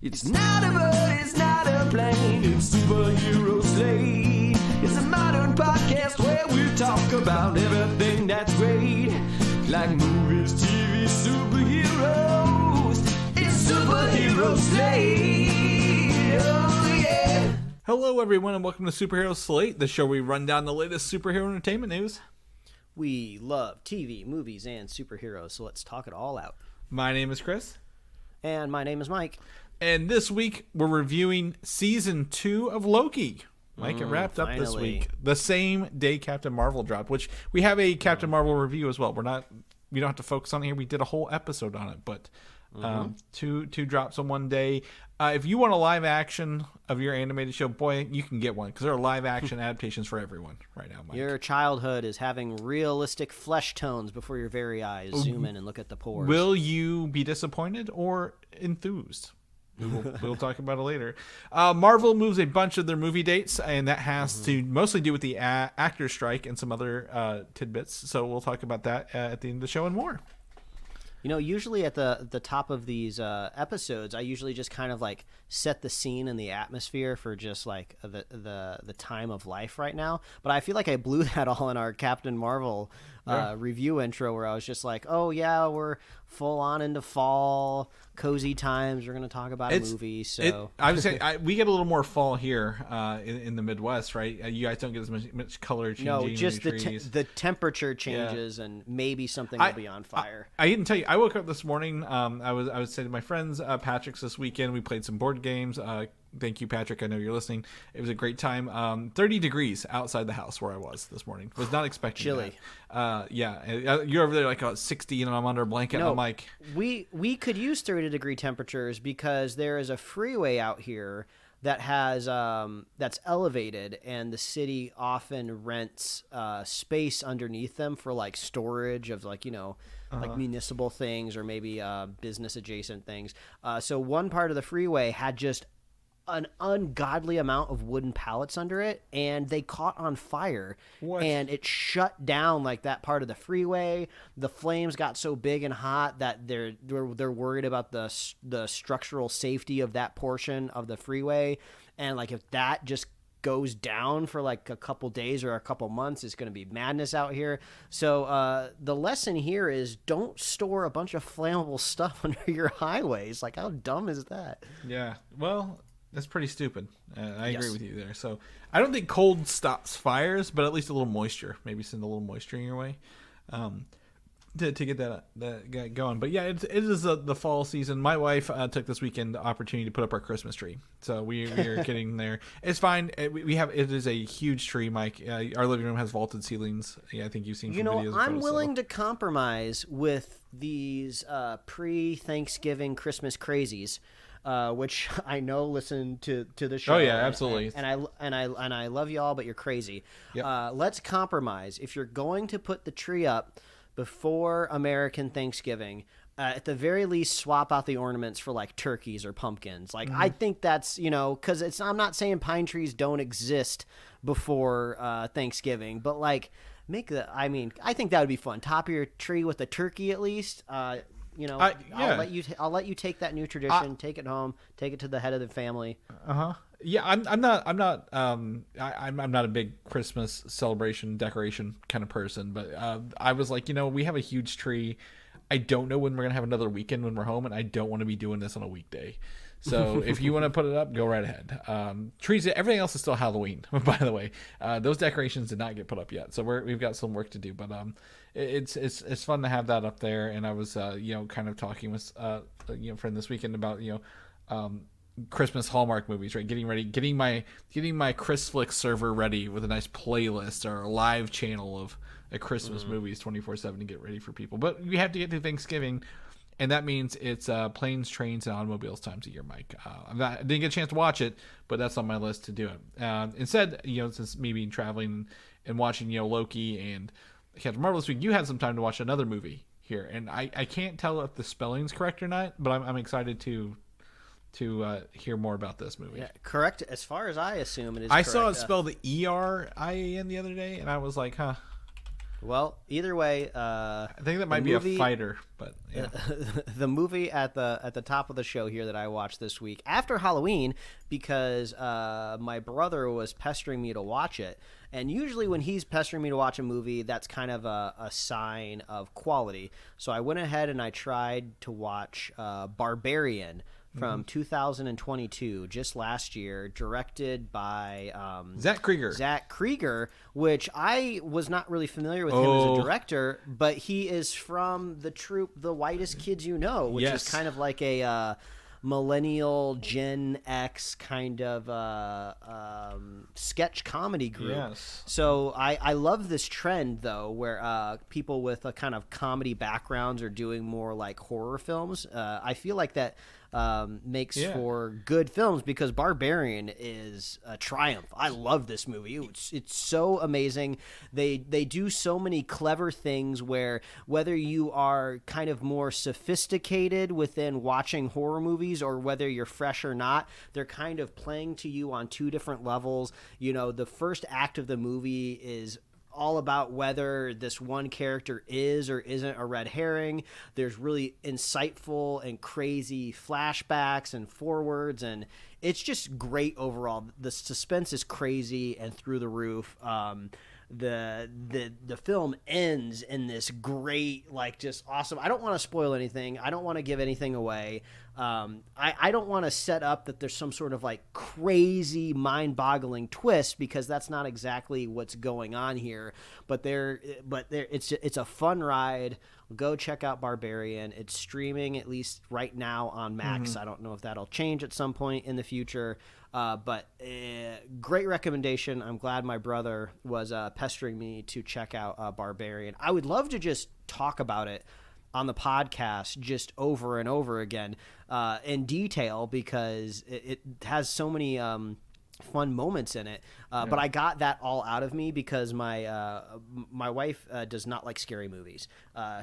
It's not a bird, it's not a plane, it's Superhero Slate. It's a modern podcast where we talk about everything that's great, like movies, TV, superheroes. It's Superhero Slate. Oh yeah. Hello everyone and welcome to Superhero Slate, the show where we run down the latest superhero entertainment news. We love TV, movies, and superheroes, so let's talk it all out. My name is Chris. And my name is Mike. And this week, we're reviewing Season 2 of Loki. Mike, it wrapped up this week. The same day Captain Marvel dropped, which we have a Captain Marvel review as well. We don't have to focus on it here. We did a whole episode on it, but two drops on one day. If you want a live action of your animated show, boy, you can get one, because there are live action adaptations for everyone right now, Mike. Your childhood is having realistic flesh tones before your very eyes. Zoom in and look at the pores. Will you be disappointed or enthused? We'll talk about it later. Marvel moves a bunch of their movie dates, and that has to mostly do with the actor strike and some other tidbits. So we'll talk about that at the end of the show and more. You know, usually at the top of these episodes, I usually just kind of like set the scene and the atmosphere for just like the time of life right now. But I feel like I blew that all in our Captain Marvel review intro, where I was just like, oh yeah, we're full on into fall, cozy times. We're going to talk about a movie. So I would say we get a little more fall here in the Midwest, right? You guys don't get as much color changing. No, just in the trees. the temperature changes, and maybe something will be on fire. I didn't tell you. I woke up this morning. I was saying to my friends, Patrick's this weekend. We played some board games. Thank you, Patrick. I know you're listening. It was a great time. 30 degrees outside the house where I was this morning. Was not expecting chilly. That. Yeah, you're over there like 60, and I'm under a blanket. No, I'm like, we could use 30-degree temperatures, because there is a freeway out here that has that's elevated, and the city often rents space underneath them for like storage of like like municipal things, or maybe business adjacent things. So one part of the freeway had just an ungodly amount of wooden pallets under it, and they caught on fire. What? And it shut down like that part of the freeway. The flames got so big and hot that they're worried about the structural safety of that portion of the freeway. And like if that just goes down for like a couple days or a couple months, it's going to be madness out here. So the lesson here is don't store a bunch of flammable stuff under your highways. Like, how dumb is that? yeah, well, that's pretty stupid. I agree with you there. So I don't think cold stops fires, but at least a little moisture. Maybe send a little moisture in your way to get that going. But yeah, it is the fall season. My wife took this weekend the opportunity to put up our Christmas tree. So we are getting there. It's fine. It is a huge tree, Mike. Our living room has vaulted ceilings. Yeah, I think you've seen some videos. I'm willing to compromise with these pre-Thanksgiving Christmas crazies. Which I know listen to the show. Oh yeah, absolutely. And I love y'all, but you're crazy. Yep. Let's compromise. If you're going to put the tree up before American Thanksgiving, at the very least, swap out the ornaments for like turkeys or pumpkins. Like I think that's because I'm not saying pine trees don't exist before Thanksgiving, but like I think that would be fun. Top of your tree with a turkey at least. I'll let you take that new tradition, take it home, take it to the head of the family. Yeah, I'm not a big Christmas celebration decoration kind of person, but I was like, we have a huge tree. I don't know when we're gonna have another weekend when we're home, and I don't want to be doing this on a weekday. So if you want to put it up, go right ahead. Trees, everything else is still Halloween, by the way. Those decorations did not get put up yet, so we've got some work to do. But it's fun to have that up there. And I was kind of talking with a friend this weekend about Christmas Hallmark movies, right? Getting my Chrisflix server ready with a nice playlist or a live channel of Christmas movies 24/7 to get ready for people. But we have to get to Thanksgiving. And that means it's planes, trains, and automobiles times a year, Mike. I didn't get a chance to watch it, but that's on my list to do it. Instead, since me being traveling and watching, Loki and Captain Marvel this week, you had some time to watch another movie here. And I can't tell if the spelling's correct or not, but I'm excited to hear more about this movie. Yeah, correct. As far as I assume it is I correct. saw it spelled the ERIAN the other day, and I was like, huh. Well, either way, I think that might be a fighter, but yeah. The movie at the top of the show here that I watched this week after Halloween, because my brother was pestering me to watch it, and usually when he's pestering me to watch a movie, that's kind of a sign of quality. So I went ahead and I tried to watch Barbarian from 2022, just last year, directed by Zach Krieger, which I was not really familiar with him as a director, but he is from the troupe The Whitest Kids You Know, which is kind of like a millennial Gen X kind of sketch comedy group. Yes. So I love this trend, though, where people with a kind of comedy backgrounds are doing more like horror films. I feel like that makes for good films, because Barbarian is a triumph. I love this movie. It's so amazing. They do so many clever things where, whether you are kind of more sophisticated within watching horror movies or whether you're fresh or not, they're kind of playing to you on two different levels. You know, the first act of the movie is all about whether this one character is or isn't a red herring. There's really insightful and crazy flashbacks and forwards, and it's just great overall. The suspense is crazy and through the roof. The film ends in this great, like, just awesome. I don't want to spoil anything. I don't want to give anything away. I don't want to set up that there's some sort of like crazy mind-boggling twist, because that's not exactly what's going on here. But it's a fun ride. Go check out Barbarian. It's streaming, at least right now, on Max. I don't know if that'll change at some point in the future. But great recommendation. I'm glad my brother was pestering me to check out Barbarian. I would love to just talk about it on the podcast just over and over again in detail, because it has so many fun moments in it. But I got that all out of me because my wife does not like scary movies.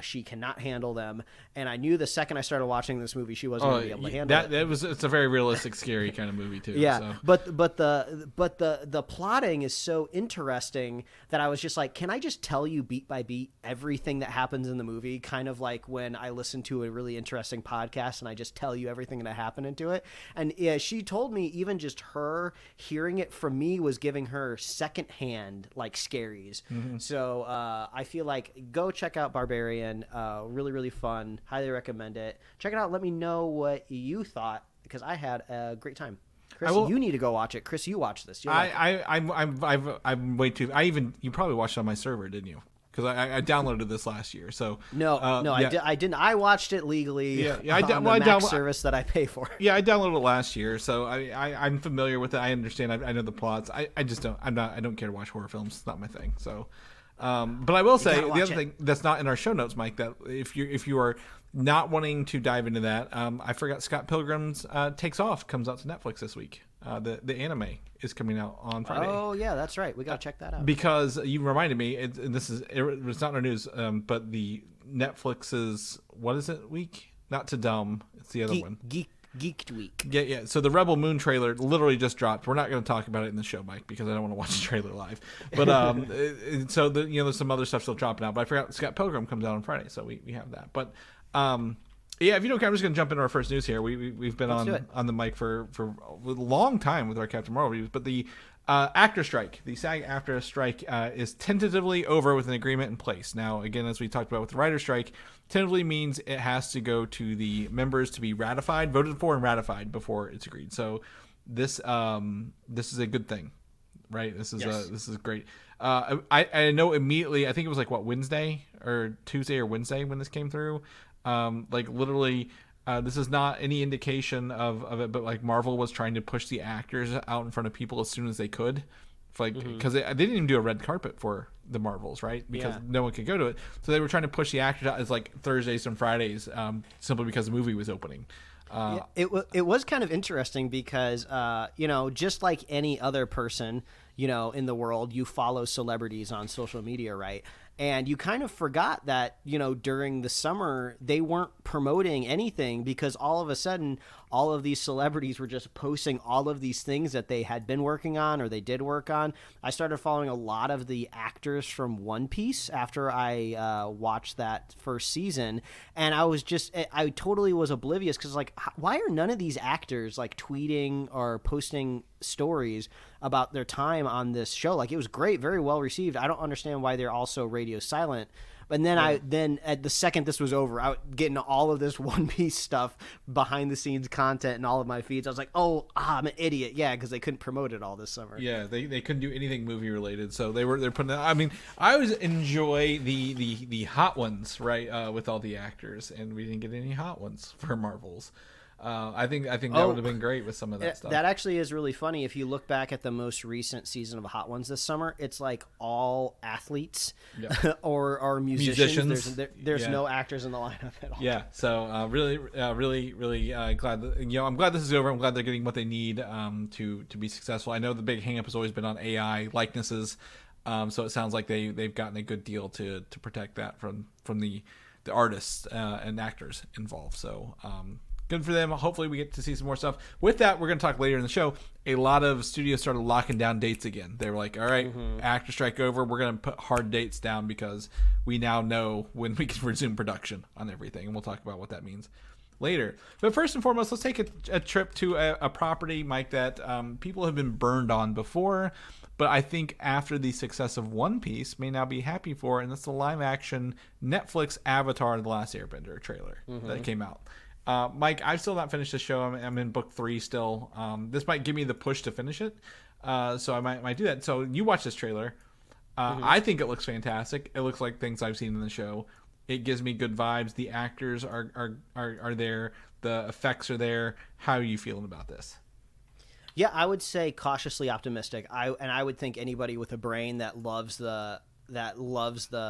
She cannot handle them, and I knew the second I started watching this movie, she wasn't going to be able to handle it. It's a very realistic, scary kind of movie too. Yeah, so. but the plotting is so interesting that I was just like, can I just tell you beat by beat everything that happens in the movie? Kind of like when I listen to a really interesting podcast and I just tell you everything that happened into it. And yeah, she told me even just her hearing it from me was giving her secondhand like scaries. So I feel like go check out Barbarian. Really, really fun. Highly recommend it. Check it out. Let me know what you thought, because I had a great time. Chris, you need to go watch it. Chris, you watch this. I'm way too. You probably watched it on my server, didn't you? Because I downloaded this last year. So no, I didn't. I watched it legally on the Mac service that I pay for. Yeah, I downloaded it last year, so I'm familiar with it. I understand. I know the plots. I just don't. I don't care to watch horror films. It's not my thing. So. But I will say the other thing that's not in our show notes, Mike, that if you are not wanting to dive into that, I forgot Scott Pilgrim's Takes Off comes out to Netflix this week. The anime is coming out on Friday. Oh yeah, that's right. We gotta check that out. Because you reminded me, it's not in our news, but the Netflix's what is it week? Not to dumb. It's the other one. Geeked Week. Yeah. So the Rebel Moon trailer literally just dropped. We're not going to talk about it in the show, Mike, because I don't want to watch the trailer live. But so there's some other stuff still dropping out. But I forgot Scott Pilgrim comes out on Friday, so we have that. But yeah, if you don't care, I'm just going to jump into our first news here. We've been on the mic for a long time with our Captain Marvel reviews, but the actor strike, the SAG-AFTRA strike, is tentatively over with an agreement in place. Now, again, as we talked about with the writer strike, tentatively means it has to go to the members to be ratified, voted for, and ratified before it's agreed. So this is a good thing, right? This is great. I know immediately. I think it was like Wednesday or Tuesday or Wednesday when this came through. Like literally. This is not any indication of it, but like Marvel was trying to push the actors out in front of people as soon as they could, because they didn't even do a red carpet for the Marvels, right? Because no one could go to it, so they were trying to push the actors out as like Thursdays and Fridays, simply because the movie was opening. It was kind of interesting because just like any other person in the world, you follow celebrities on social media, right? And you kind of forgot that, during the summer, they weren't promoting anything because all of a sudden, all of these celebrities were just posting all of these things that they had been working on or they did work on. I started following a lot of the actors from One Piece after I watched that first season. And I totally was oblivious because, like, why are none of these actors, like, tweeting or posting stories about their time on this show? Like, it was great, very well received. I don't understand why they're also radio silent. But then then at the second this was over, I was getting all of this One Piece stuff, behind the scenes content, and all of my feeds. I was like, I'm an idiot. Yeah, because they couldn't promote it all this summer. Yeah, they couldn't do anything movie related, so they're putting. I mean, I always enjoy the hot ones, right, with all the actors, and we didn't get any hot ones for Marvels. I think that would have been great with some of that stuff. That actually is really funny. If you look back at the most recent season of Hot Ones this summer, it's like all athletes or musicians. There's no actors in the lineup at all. Yeah, so really glad that, I'm glad this is over. I'm glad they're getting what they need to be successful. I know the big hang up has always been on AI likenesses, so it sounds like they've gotten a good deal to protect that from the artists and actors involved. So good for them. Hopefully we get to see some more stuff. With that, we're going to talk later in the show. A lot of studios started locking down dates again. They were like, all right, actor strike over. We're going to put hard dates down because we now know when we can resume production on everything. And we'll talk about what that means later. But first and foremost, let's take a trip to a property, Mike, that people have been burned on before, but I think after the success of One Piece may now be happy for, and that's the live-action Netflix Avatar: The Last Airbender trailer that came out. Mike, I've still not finished the show. I'm in book 3 still. This might give me the push to finish it, so I might do that. So you watch this trailer. I think it looks fantastic. It looks like things I've seen in the show. It gives me good vibes. The actors are there. The effects are there. How are you feeling about this? Yeah, I would say cautiously optimistic. I would think anybody with a brain that loves the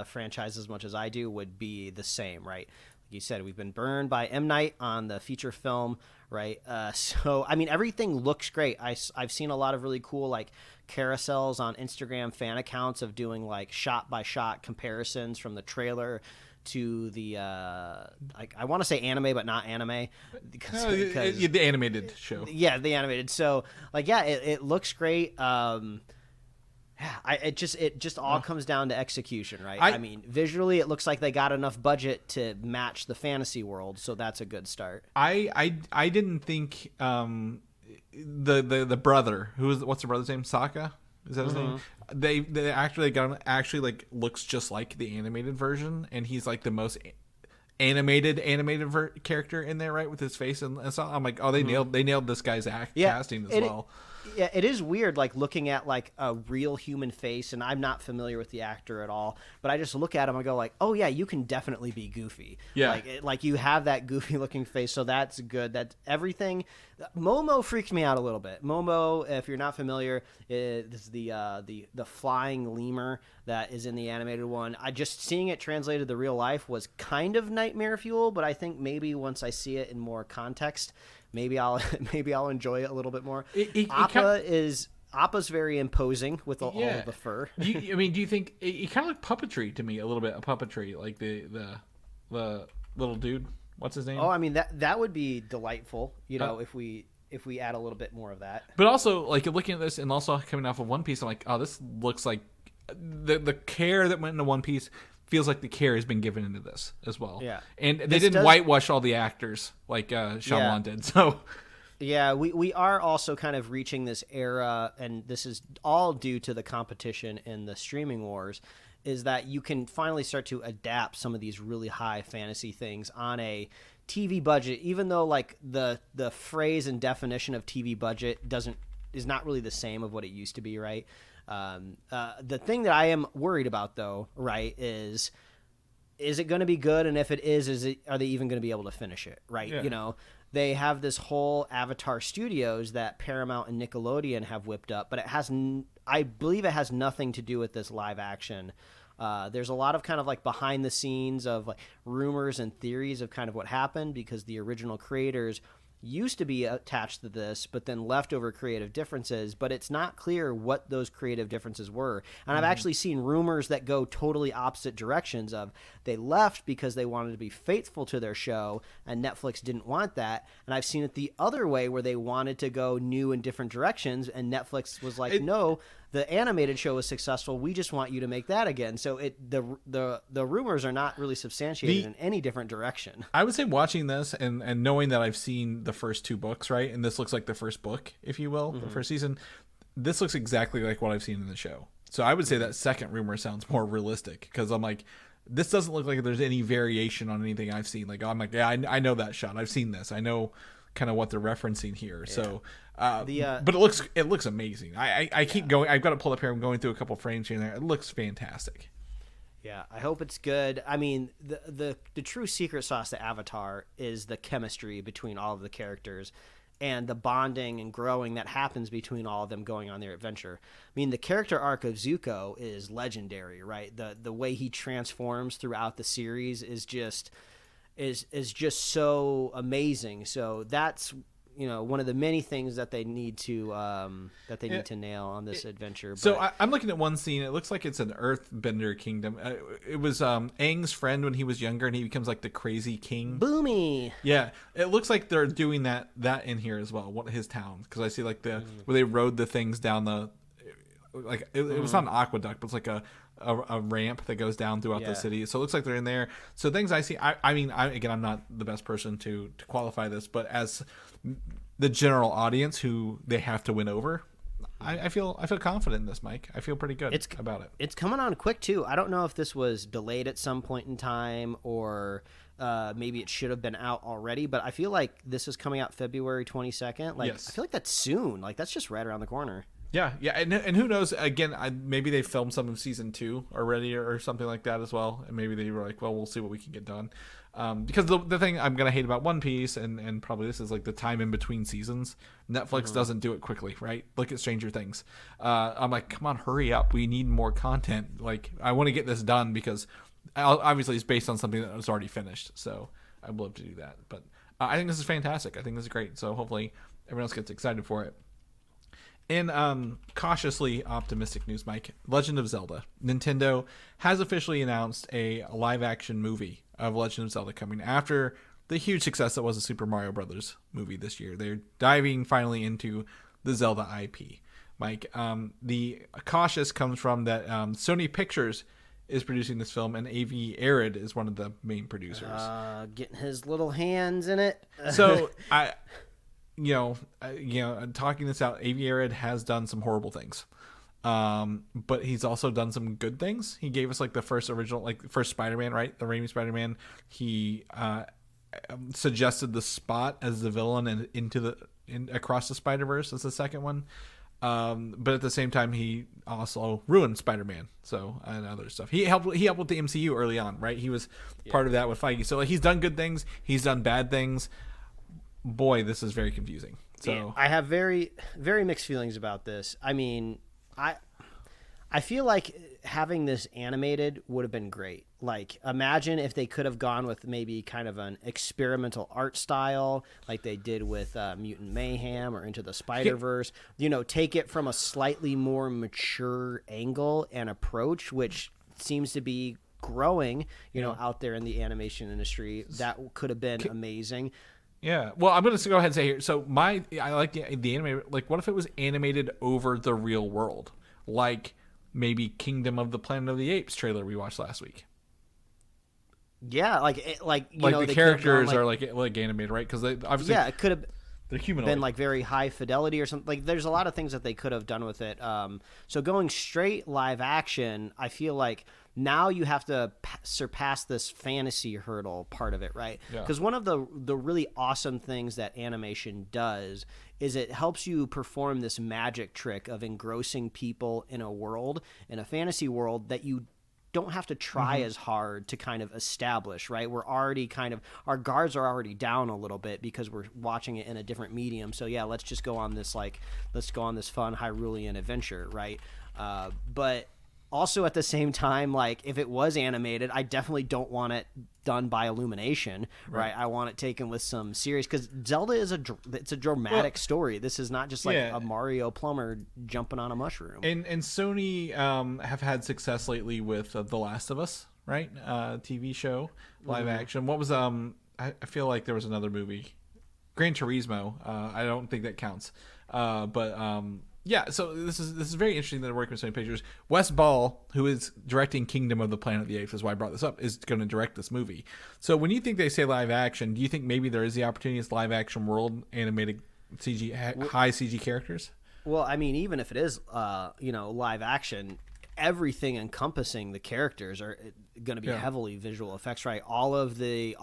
franchise as much as I do would be the same, right? You said we've been burned by M. Night on the feature film, right? So, I mean, everything looks great. I've seen a lot of really cool, like, carousels on Instagram fan accounts of doing, like, shot-by-shot comparisons from the trailer to the, I want to say anime, but not anime. Because the animated show. Yeah, the animated. So, like, yeah, it looks great. It just all comes down to execution, right? I mean, visually, it looks like they got enough budget to match the fantasy world, so that's a good start. I didn't think the brother, what's the brother's name? Sokka? Is that his name? The actor they got him actually, like, looks just like the animated version, and he's like the most animated character in there, right, with his face and so I'm like, they nailed this guy's casting as well. Yeah, it is weird, like, looking at, like, a real human face, and I'm not familiar with the actor at all, but I just look at him and go, like, oh, yeah, you can definitely be goofy. Yeah. Like you have that goofy-looking face, so that's good. That's everything. Momo freaked me out a little bit. Momo, if you're not familiar, is the flying lemur that is in the animated one. Just seeing it translated to real life was kind of nightmare fuel, but I think maybe once I see it in more context, maybe I'll enjoy it a little bit more. Appa's very imposing with all of the fur. Do you think it kind of like puppetry to me a little bit? A puppetry, like the little dude. What's his name? Oh, I mean that would be delightful. If we add a little bit more of that. But also, like, looking at this and also coming off of One Piece, I'm like, oh, this looks like the care that went into One Piece feels like the care has been given into this as well. Yeah. And they didn't whitewash all the actors like Shyamalan did. So yeah, we are also kind of reaching this era, and this is all due to the competition in the streaming wars, is that you can finally start to adapt some of these really high fantasy things on a TV budget, even though, like, the phrase and definition of TV budget is not really the same of what it used to be, right? The thing that I am worried about, though, right, is it going to be good? And if it is are they even going to be able to finish it, right? Yeah. They have this whole Avatar Studios that Paramount and Nickelodeon have whipped up, but I believe it has nothing to do with this live action. There's a lot of kind of like behind the scenes of, like, rumors and theories of kind of what happened, because the original creators used to be attached to this, but then left over creative differences, but it's not clear what those creative differences were. And I've actually seen rumors that go totally opposite directions of they left because they wanted to be faithful to their show and Netflix didn't want that. And I've seen it the other way where they wanted to go new and different directions and Netflix was like, no, the animated show was successful. We just want you to make that again. So the rumors are not really substantiated in any different direction. I would say watching this and knowing that I've seen the first 2 books, right? And this looks like the first book, if you will, the first season. This looks exactly like what I've seen in the show. So I would say that second rumor sounds more realistic because I'm like, this doesn't look like there's any variation on anything I've seen. Like, I'm like, yeah, I know that shot. I've seen this. I know kind of what they're referencing here. Yeah. So, but it looks amazing. I keep going. I've got it pulled up here. I'm going through a couple frames here and there. It looks fantastic. Yeah, I hope it's good. I mean, the true secret sauce to Avatar is the chemistry between all of the characters and the bonding and growing that happens between all of them going on their adventure. I mean, the character arc of Zuko is legendary, right? The way he transforms throughout the series is just so amazing. So that's one of the many things that they need to nail on this adventure. So I'm looking at one scene. It looks like it's an Earthbender kingdom. It was Aang's friend when he was younger, and he becomes like the crazy king. Boomy. Yeah, it looks like they're doing that in here as well. His town, because I see like where they rode the things down the it was not an aqueduct, but it's like a ramp that goes down throughout the city. So it looks like they're in there. So things I see, I mean, I'm not the best person to qualify this, but as the general audience who they have to win over, I feel confident in this, Mike. I feel pretty good about it. It's coming on quick too. I don't know if this was delayed at some point in time or maybe it should have been out already, but I feel like this is coming out February 22nd. Like, yes. I feel like that's soon. Like, that's just right around the corner. Yeah, and who knows? Again, maybe they filmed some of season 2 already or something like that as well, and maybe they were like, well, we'll see what we can get done. Because the thing I'm gonna hate about One Piece and probably this is like the time in between seasons. Netflix doesn't do it quickly, right? Look at Stranger Things. I'm like, come on, hurry up. We need more content. Like, I want to get this done because obviously it's based on something that was already finished. So I'd love to do that. But I think this is fantastic. I think this is great. So hopefully everyone else gets excited for it. In cautiously optimistic news, Mike, Legend of Zelda. Nintendo has officially announced a live-action movie of Legend of Zelda coming after the huge success that was the Super Mario Brothers movie this year. They're diving finally into the Zelda IP. Mike, the cautious comes from that Sony Pictures is producing this film, and Avi Arad is one of the main producers. Getting his little hands in it. So talking this out, Avi Arad has done some horrible things, but he's also done some good things. He gave us like the first Spider-Man, right? The Raimi Spider-Man. He suggested the Spot as the villain and across the Spider-Verse as the second one. But at the same time, he also ruined Spider-Man. So and other stuff. He helped with the MCU early on, right? He was part of that with Feige. So he's done good things. He's done bad things. Boy, this is very confusing. So I have very, very mixed feelings about this. I mean, I feel like having this animated would have been great. Like, imagine if they could have gone with maybe kind of an experimental art style like they did with Mutant Mayhem or Into the Spider-Verse. Take it from a slightly more mature angle and approach, which seems to be growing, out there in the animation industry. That could have been amazing. Yeah, well, I'm going to go ahead and say here. So I like the animated. Like, what if it was animated over the real world, like maybe Kingdom of the Planet of the Apes trailer we watched last week? Yeah, the characters are like animated, right? Because they obviously it could have they're humanoid. Been like very high fidelity or something. Like, there's a lot of things that they could have done with it. So going straight live action, I feel like now you have to surpass this fantasy hurdle part of it, right? Because one of the really awesome things that animation does is it helps you perform this magic trick of engrossing people in a fantasy world that you don't have to try as hard to kind of establish, right? We're already our guards are already down a little bit because we're watching it in a different medium. So yeah, let's go on this fun Hyrulean adventure, right? But Also, at the same time, like, if it was animated, I definitely don't want it done by Illumination, right? I want it taken with some serious, because Zelda is it's a dramatic story. This is not just like a Mario plumber jumping on a mushroom. And Sony have had success lately with The Last of Us, right? TV show, live action. What was I feel like there was another movie, Gran Turismo. I don't think that counts, but. Yeah, so this is very interesting that they're working with Sony Pictures. Wes Ball, who is directing Kingdom of the Planet of the Apes, is why I brought this up, is going to direct this movie. So when you think they say live action, do you think maybe there is the opportunity as live action world animated CG high CG characters? Well, I mean, even if it is live action, everything encompassing the characters are going to be heavily visual effects, right? All of the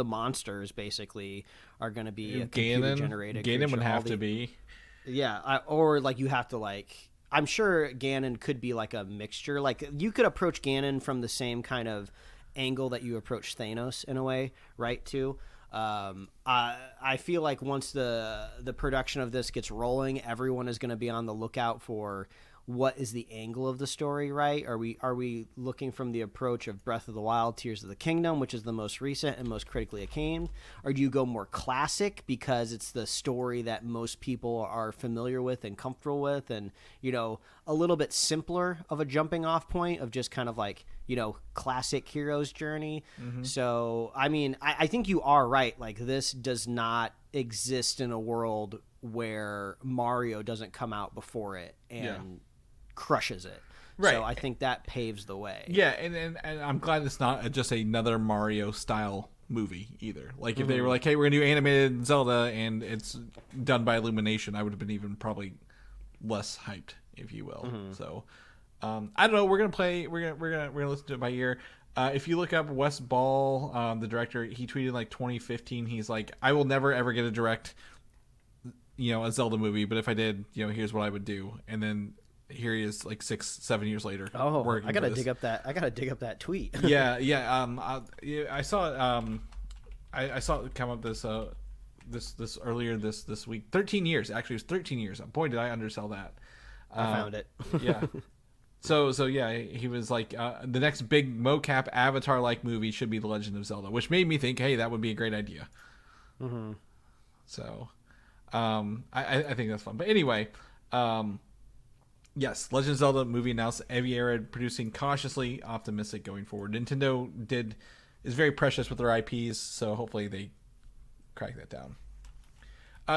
monsters basically are going to be computer generated. Ganon would have to be. Yeah, or like you have to I'm sure Ganon could be like a mixture. Like you could approach Ganon from the same kind of angle that you approach Thanos in a way, right? Too. I feel like once the production of this gets rolling, everyone is going to be on the lookout for what is the angle of the story, right? Are we looking from the approach of Breath of the Wild, Tears of the Kingdom, which is the most recent and most critically acclaimed? Or do you go more classic because it's the story that most people are familiar with and comfortable with, and a little bit simpler of a jumping off point of just kind of like classic hero's journey? So I mean, I think you are right. Like, this does not exist in a world where Mario doesn't come out before it and crushes it. Right. So I think that paves the way. Yeah, and I'm glad it's not just another Mario style movie either. Like if they were like, hey, we're gonna do animated Zelda and it's done by Illumination, I would have been even probably less hyped, if you will. So I don't know. We're gonna listen to it by ear. If you look up Wes Ball, the director, he tweeted like 2015. He's like, I will never ever get to direct a Zelda movie, but if I did, here's what I would do. And then here he is, like 6-7 years later. Oh, I gotta dig up that tweet. Yeah. I saw it. I saw it come up this earlier this week. 13 years, actually, it was 13 years. Boy, did I undersell that. I found it. Yeah. So yeah, he was like, the next big mocap Avatar-like movie should be The Legend of Zelda, which made me think, hey, that would be a great idea. So. I think that's fun. But anyway, yes, Legend of Zelda movie announced. Avi Arad producing, cautiously optimistic going forward. Nintendo is very precious with their IPs, so hopefully they crack that down.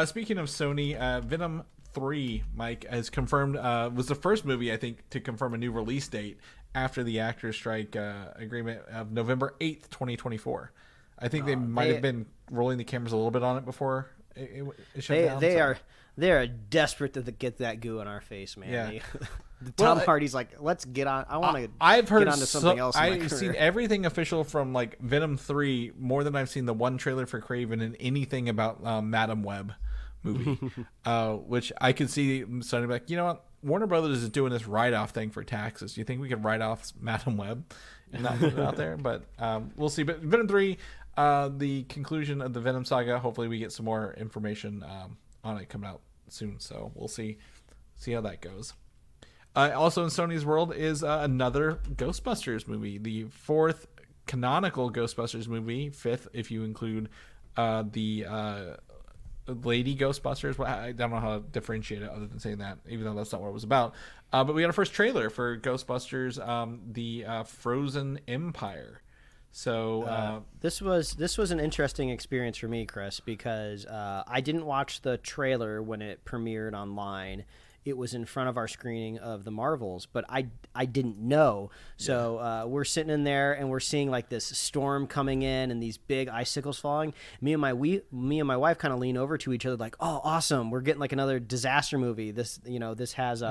Speaking of Sony, Venom 3, Mike, has confirmed, was the first movie, I think, to confirm a new release date after the actors' strike agreement of November 8th, 2024. I think they might have been rolling the cameras a little bit on it before. They are desperate to get that goo in our face, man. Yeah. Tom Hardy's like, let's get on. I want to. I've heard get onto something else. I've seen everything official from like Venom 3 more than I've seen the one trailer for Craven and anything about Madam Web movie, which I could see starting to be like, you know what, Warner Brothers is doing this write-off thing for taxes. Do you think we could write off Madam Web and not put it out there? But we'll see. But Venom 3. The conclusion of the Venom saga. Hopefully, we get some more information on it coming out soon. So we'll see how that goes. Also in Sony's world is another Ghostbusters movie, the fourth canonical Ghostbusters movie, fifth if you include the Lady Ghostbusters. Well, I don't know how to differentiate it other than saying that, even though that's not what it was about. But we got our first trailer for Ghostbusters, the Frozen Empire. So this was an interesting experience for me, Chris, because I didn't watch the trailer when it premiered online. It was in front of our screening of the Marvels, but I didn't know. So we're sitting in there and we're seeing like this storm coming in and these big icicles falling. Me and my wife kind of lean over to each other like, "Oh, awesome! We're getting like another disaster movie." This has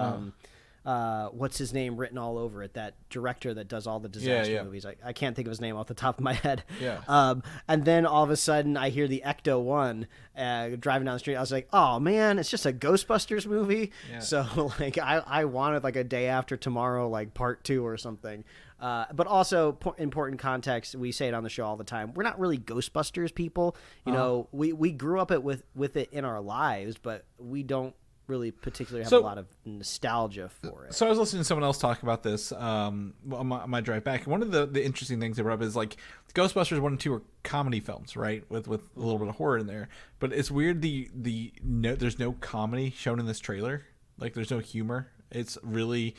what's his name written all over it, that director that does all the disaster movies. I can't think of his name off the top of my head. And then all of a sudden I hear the Ecto One driving down the street. I was like, oh man, it's just a Ghostbusters movie. So like I wanted like a Day After Tomorrow, like part 2 or something. But also important context, we say it on the show all the time, we're not really Ghostbusters people. You know, we grew up with it in our lives, but we don't really particularly have a lot of nostalgia for it. So I was listening to someone else talk about this on my drive back. One of the interesting things they brought up is like Ghostbusters 1 and 2 are comedy films, right? With a little bit of horror in there. But it's weird there's no comedy shown in this trailer. Like there's no humor. It's really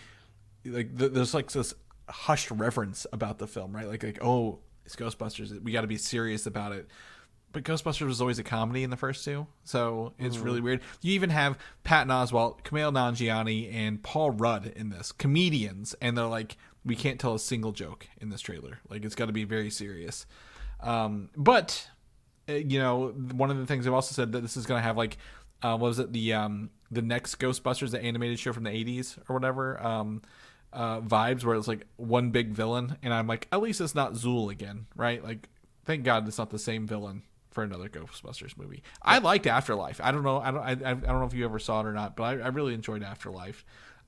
like there's like this hushed reverence about the film, right? Like oh, it's Ghostbusters. We got to be serious about it. But Ghostbusters was always a comedy in the first two, so it's really weird. You even have Patton Oswalt, Kumail Nanjiani, and Paul Rudd in this, comedians, and they're like, we can't tell a single joke in this trailer. Like, it's got to be very serious. But one of the things they've also said that this is going to have like, what was it, the next Ghostbusters, the animated show from the 80s or whatever, vibes where it's like one big villain, and I'm like, at least it's not Zool again, right? Like, thank God it's not the same villain for another Ghostbusters movie. I liked Afterlife. I don't know if you ever saw it or not, but I really enjoyed Afterlife.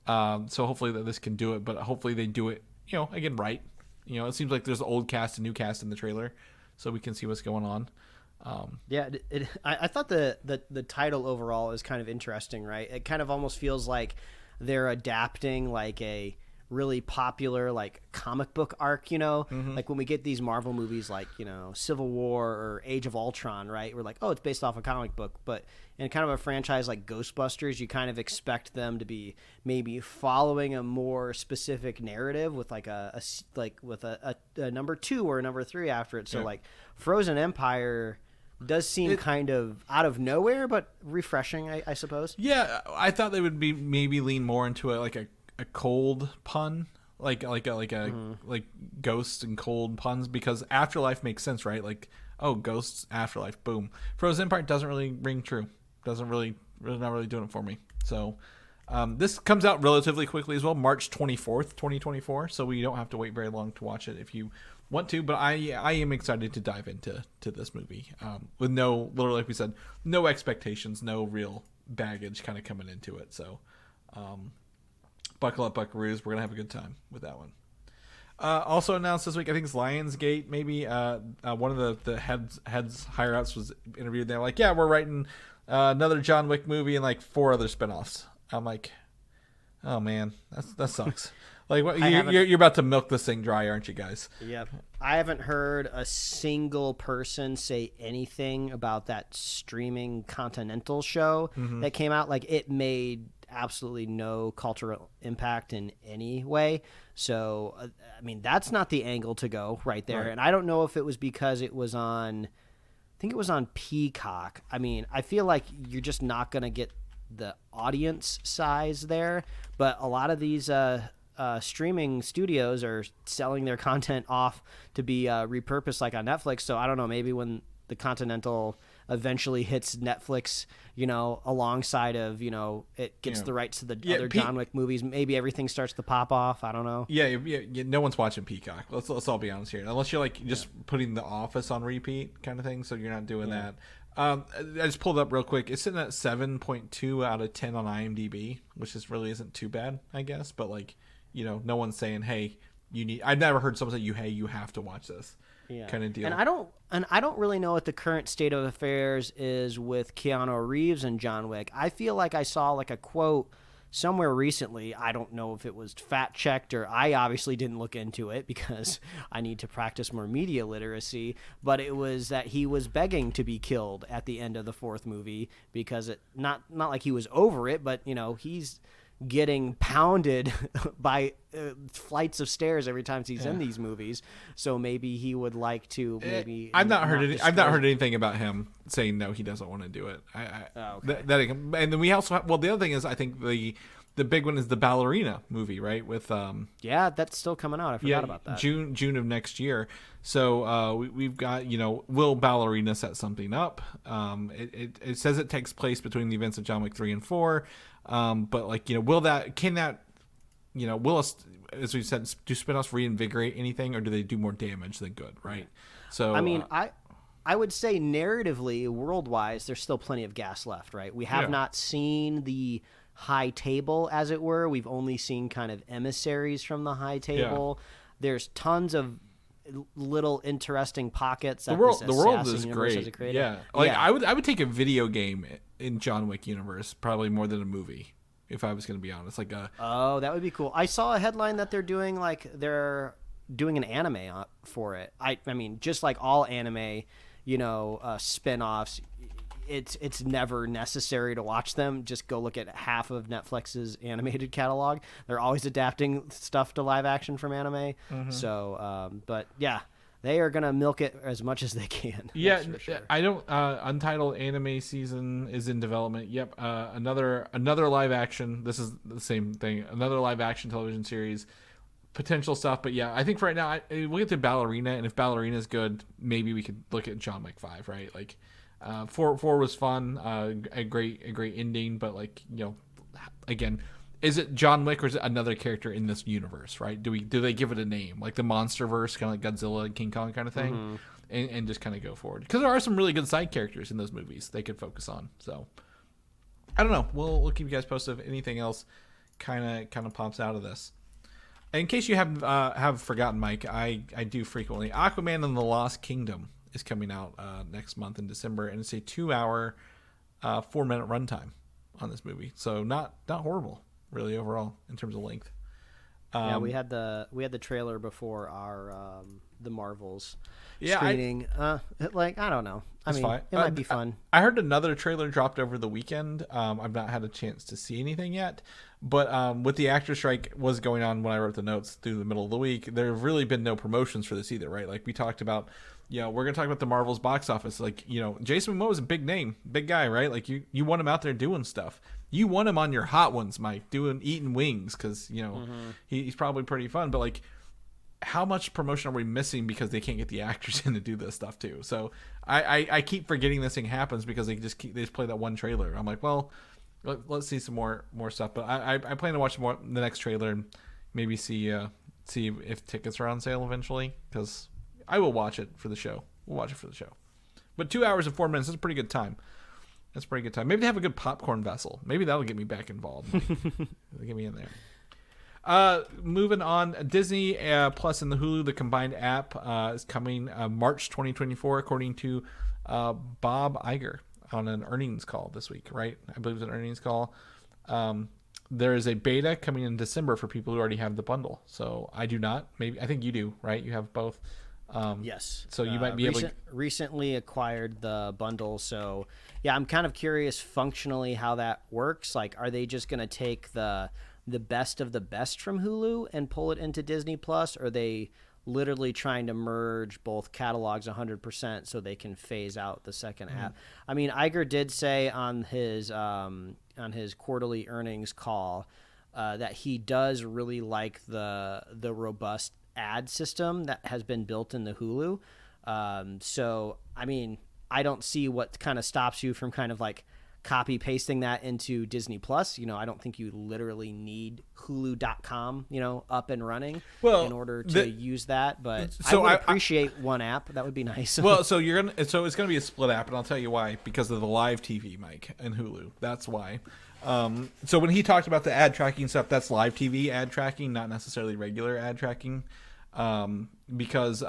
So hopefully that this can do it, but hopefully they do it, again, right. It seems like there's the old cast and new cast in the trailer, so we can see what's going on. I thought the title overall is kind of interesting, right? It kind of almost feels like they're adapting like a really popular like comic book arc, like when we get these Marvel movies like Civil War or Age of Ultron, right? We're like, oh, it's based off a comic book, but in kind of a franchise like Ghostbusters, you kind of expect them to be maybe following a more specific narrative with like a number 2 or a number 3 after it. So like Frozen Empire does seem kind of out of nowhere, but refreshing, I suppose. Yeah, I thought they would be maybe lean more into like a cold pun, like ghosts and cold puns, because Afterlife makes sense, right? Like, oh, ghosts, Afterlife, boom. Frozen Empire doesn't really ring true. Doesn't really not really doing it for me. So this comes out relatively quickly as well, March 24th, 2024. So we don't have to wait very long to watch it if you want to. But I am excited to dive into this movie with literally like we said, no expectations, no real baggage kind of coming into it. So. Buckle up, Buckaroos. We're going to have a good time with that one. Also announced this week, I think it's Lionsgate, maybe. One of the heads higher-ups was interviewed. They're like, yeah, we're writing another John Wick movie and like 4 other spinoffs. I'm like, oh, man, that sucks. Like, what, you're about to milk this thing dry, aren't you guys? Yep. I haven't heard a single person say anything about that streaming Continental show that came out. Like, it made absolutely no cultural impact in any way. So, I mean, that's not the angle to go right there. Right. And I don't know if it was because it was on, I think it was on Peacock. I mean, I feel like you're just not going to get the audience size there. But a lot of these streaming studios are selling their content off to be repurposed like on Netflix. So I don't know, maybe when the Continental eventually hits Netflix, alongside of, it gets the rights to the other John Wick movies, maybe everything starts to pop off. I don't know. Yeah, no one's watching Peacock. Let's all be honest here. Unless you're like just putting The Office on repeat kind of thing, so you're not doing that. I just pulled it up real quick. It's sitting at 7.2 out of 10 on IMDb, which really isn't too bad, I guess. But like, no one's saying, hey, I've never heard someone say hey, you have to watch this. Kind of deal. And I don't really know what the current state of affairs is with Keanu Reeves and John Wick. I feel like I saw like a quote somewhere recently. I don't know if it was fact checked, or I obviously didn't look into it because I need to practice more media literacy, but it was that he was begging to be killed at the end of the 4th movie because it not like he was over it, but he's getting pounded by flights of stairs every time he's in these movies. So maybe he would like to. Maybe I've not heard anything about him saying no, he doesn't want to do it. Okay. And then we also have, the other thing is I think the big one is the Ballerina movie, right? With that's still coming out. I forgot about that. June of next year. So we've got will Ballerina set something up? It says it takes place between the events of John Wick 3 and 4. But like, will us, as we said, do spinoffs reinvigorate anything, or do they do more damage than good? Right. So, I mean, I would say narratively, world-wise, there's still plenty of gas left, right? We have not seen the high table, as it were. We've only seen kind of emissaries from the high table. There's tons of little interesting pockets. The world is great. Yeah. Like I would take a video game in John Wick universe, probably more than a movie. If I was going to be honest, like oh, that would be cool. I saw a headline that they're doing an anime for it. I mean, just like all anime, spin-offs, it's never necessary to watch them. Just go look at half of Netflix's animated catalog. They're always adapting stuff to live action from anime. Mm-hmm. So, but yeah, they are gonna milk it as much as they can. Yeah, sure. I don't. Untitled anime season is in development. Yep. Another live action. This is the same thing. Another live action television series. Potential stuff, but yeah, I think for right now we'll get to Ballerina, and if Ballerina is good, maybe we could look at John Wick 5, right? Like, 4 was fun, a great ending, but like, again, is it John Wick or is it another character in this universe, right? Do they give it a name, like the MonsterVerse, kind of like Godzilla and King Kong kind of thing, mm-hmm. and just kind of go forward? Because there are some really good side characters in those movies they could focus on. So I don't know. We'll keep you guys posted if anything else kind of pops out of this. In case you have forgotten, Mike, I do frequently. Aquaman and the Lost Kingdom is coming out next month in December, and it's a 2-hour, 4-minute runtime on this movie. So not horrible, really, overall in terms of length. Yeah, we had the trailer before our the Marvels screening. I don't know. I mean, it might be fun. I heard another trailer dropped over the weekend. I've not had a chance to see anything yet. But with the actor strike was going on when I wrote the notes through the middle of the week, there have really been no promotions for this either, right? Like we talked about, we're going to talk about the Marvel's box office. Like, Jason Momoa is a big name, big guy, right? Like you want him out there doing stuff. You want him on your hot ones, Mike, eating wings because, mm-hmm. he's probably pretty fun. But like, how much promotion are we missing because they can't get the actors in to do this stuff too? So I keep forgetting this thing happens because they just play that one trailer. I'm like, well, let's see some more stuff. But I plan to watch the next trailer and maybe see if tickets are on sale eventually, because I will watch it for the show. We'll watch it for the show. But 2 hours and 4 minutes is a pretty good time. That's a pretty good time. Maybe they have a good popcorn vessel. Maybe that'll get me back involved. Get me in there. Moving on, Disney Plus and the Hulu, the combined app, is coming March 2024, according to Bob Iger on an earnings call this week, right? I believe it's an earnings call. There is a beta coming in December for people who already have the bundle. So I do not. I think you do, right? You have both. Yes. So you might be able to... Recently acquired the bundle. So yeah, I'm kind of curious functionally how that works. Like, are they just going to take the best of the best from Hulu and pull it into Disney Plus? Or are they literally trying to merge both catalogs 100% so they can phase out the second app? I mean, Iger did say on his quarterly earnings call that he does really like the robust ad system that has been built in the Hulu. So, I mean, I don't see what kind of stops you from kind of like copy pasting that into Disney Plus. I don't think you literally need Hulu.com, up and running in order to use that. But so I would appreciate one app. That would be nice. Well, so it's gonna be a split app, and I'll tell you why. Because of the live TV, Mike, and Hulu. That's why. So when he talked about the ad tracking stuff, that's live TV ad tracking, not necessarily regular ad tracking. Because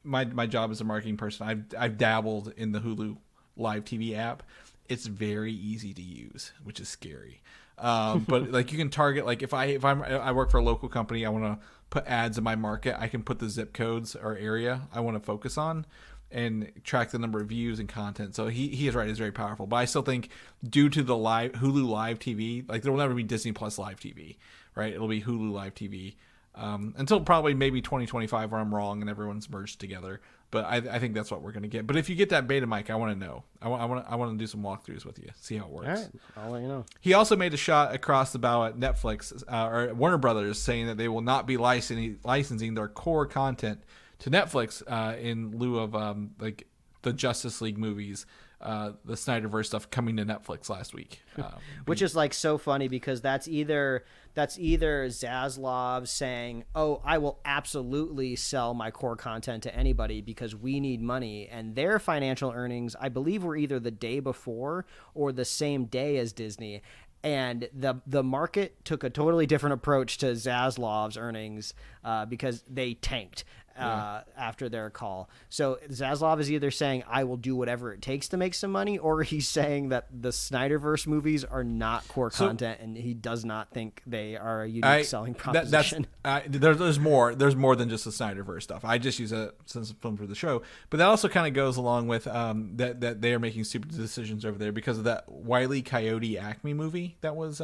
my job as a marketing person, I've dabbled in the Hulu live TV app. It's very easy to use, which is scary. But like you can target, like if I work for a local company, I want to put ads in my market, I can put the zip codes or area I want to focus on and track the number of views and content. So he is right, it's very powerful. But I still think due to the Hulu live TV, like there will never be Disney Plus live TV, right? It'll be Hulu live TV. Until probably maybe 2025 where I'm wrong and everyone's merged together. But I think that's what we're going to get. But if you get that beta, Mike, I want to know. I want to do some walkthroughs with you, see how it works. All right, I'll let you know. He also made a shot across the bow at Netflix or Warner Brothers, saying that they will not be licensing their core content to Netflix in lieu of like the Justice League movies, the Snyderverse stuff coming to Netflix last week, which is like so funny because that's either Zaslav saying, "Oh, I will absolutely sell my core content to anybody because we need money," and their financial earnings, I believe, were either the day before or the same day as Disney. And the market took a totally different approach to Zaslav's earnings because they tanked. after their call. So Zaslav is either saying, I will do whatever it takes to make some money, or he's saying that the Snyderverse movies are not core content and he does not think they are a unique selling proposition. There's more than just the Snyderverse stuff. I just use it since it's film for the show. But that also kind of goes along with that they are making stupid decisions over there because of that Wile E. Coyote Acme movie that was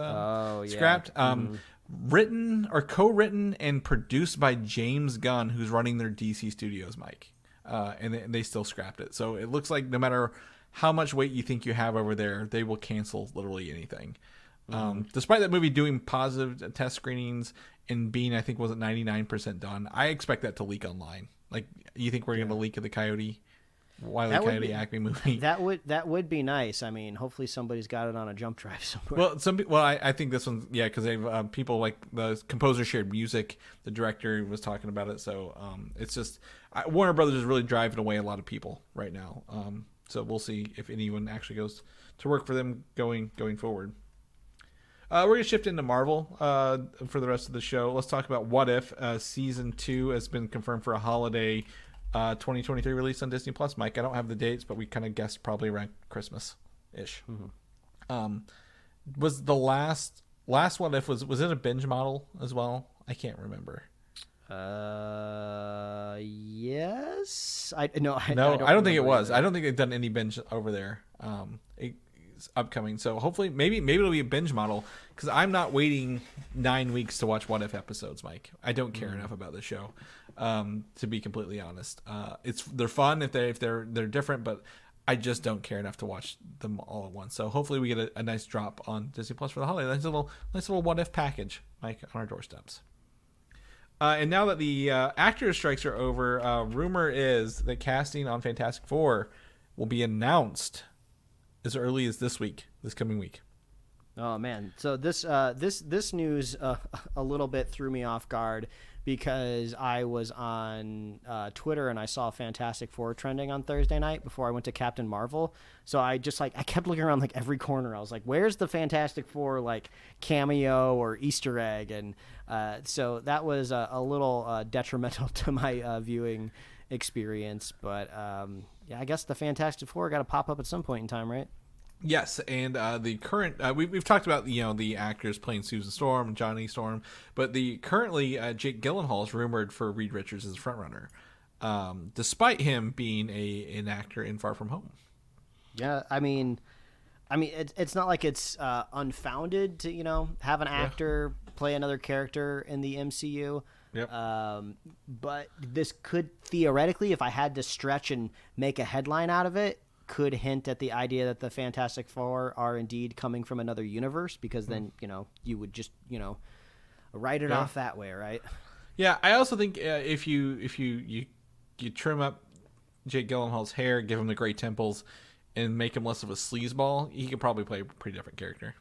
scrapped. Written or co-written and produced by James Gunn, who's running their DC Studios, Mike. And they still scrapped it. So it looks like no matter how much weight you think you have over there, they will cancel literally anything. Despite that movie doing positive test screenings and being, I think, was it 99% done, I expect that to leak online. Like, you think we're going to leak the Wile E. Coyote Acme movie? That would be nice. I mean, hopefully somebody's got it on a jump drive somewhere. Well, I think this one, because they've people like the composer shared music. The director was talking about it, so it's just Warner Brothers is really driving away a lot of people right now. So we'll see if anyone actually goes to work for them going forward. We're going to shift into Marvel for the rest of the show. Let's talk about What If. Season 2 has been confirmed for a holiday 2023 release on Disney Plus. Mike, I don't have the dates, but we kind of guessed probably around Christmas-ish. Was the last What If, was it a binge model as well? I can't remember. Yes. I don't think it was. I don't think they've done any binge over there. It's upcoming, so hopefully maybe it'll be a binge model, because I'm not waiting 9 weeks to watch What If episodes, Mike. I don't care enough about the show, to be completely honest. They're fun if they're different, but I just don't care enough to watch them all at once. So hopefully we get a nice drop on Disney Plus for the holiday. Nice little What If package, Mike, on our doorsteps. And now that the actors' strikes are over, rumor is that casting on Fantastic Four will be announced as early as this coming week. Oh man! So this news a little bit threw me off guard, because I was on Twitter and I saw Fantastic Four trending on Thursday night before I went to Captain Marvel. So I kept looking around like every corner. I was like, "Where's the Fantastic Four like cameo or Easter egg?" And so that was a little detrimental to my viewing experience. But I guess the Fantastic Four got to pop up at some point in time, right? Yes, and the current we've talked about the actors playing Susan Storm and Johnny Storm, but currently Jake Gyllenhaal is rumored for Reed Richards as a frontrunner, despite him being an actor in Far From Home. Yeah, I mean, it's not like it's unfounded to have an actor play another character in the MCU. Yep. But this could theoretically, if I had to stretch and make a headline out of it, could hint at the idea that the Fantastic Four are indeed coming from another universe, because then you would just write it off that way, right? Yeah, I also think if you trim up Jake Gyllenhaal's hair, give him the gray temples, and make him less of a sleazeball, he could probably play a pretty different character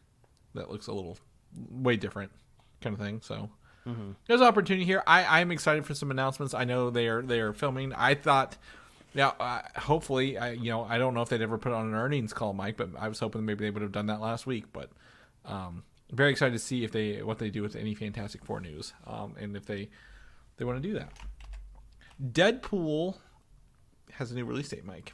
that looks a little way different kind of thing. So there's an opportunity here. I'm excited for some announcements. I know they are filming. I thought. Yeah, hopefully, I don't know if they'd ever put on an earnings call, Mike, but I was hoping maybe they would have done that last week. But very excited to see what they do with any Fantastic Four news, and if they want to do that. Deadpool has a new release date, Mike,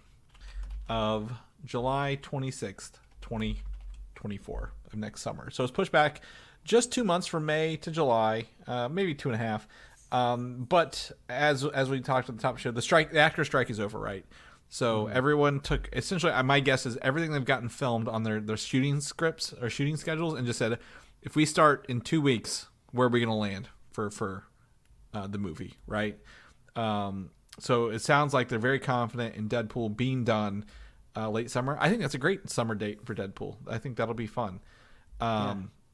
of July 26th, 2024, of next summer. So it's pushed back just 2 months from May to July, maybe 2.5. But as we talked at the top of the show, the actor strike is over, right? So everyone took, essentially, my guess is everything they've gotten filmed on their shooting scripts or shooting schedules, and just said, if we start in 2 weeks, where are we going to land for the movie, right? So it sounds like they're very confident in Deadpool being done late summer. I think that's a great summer date for Deadpool. I think that'll be fun.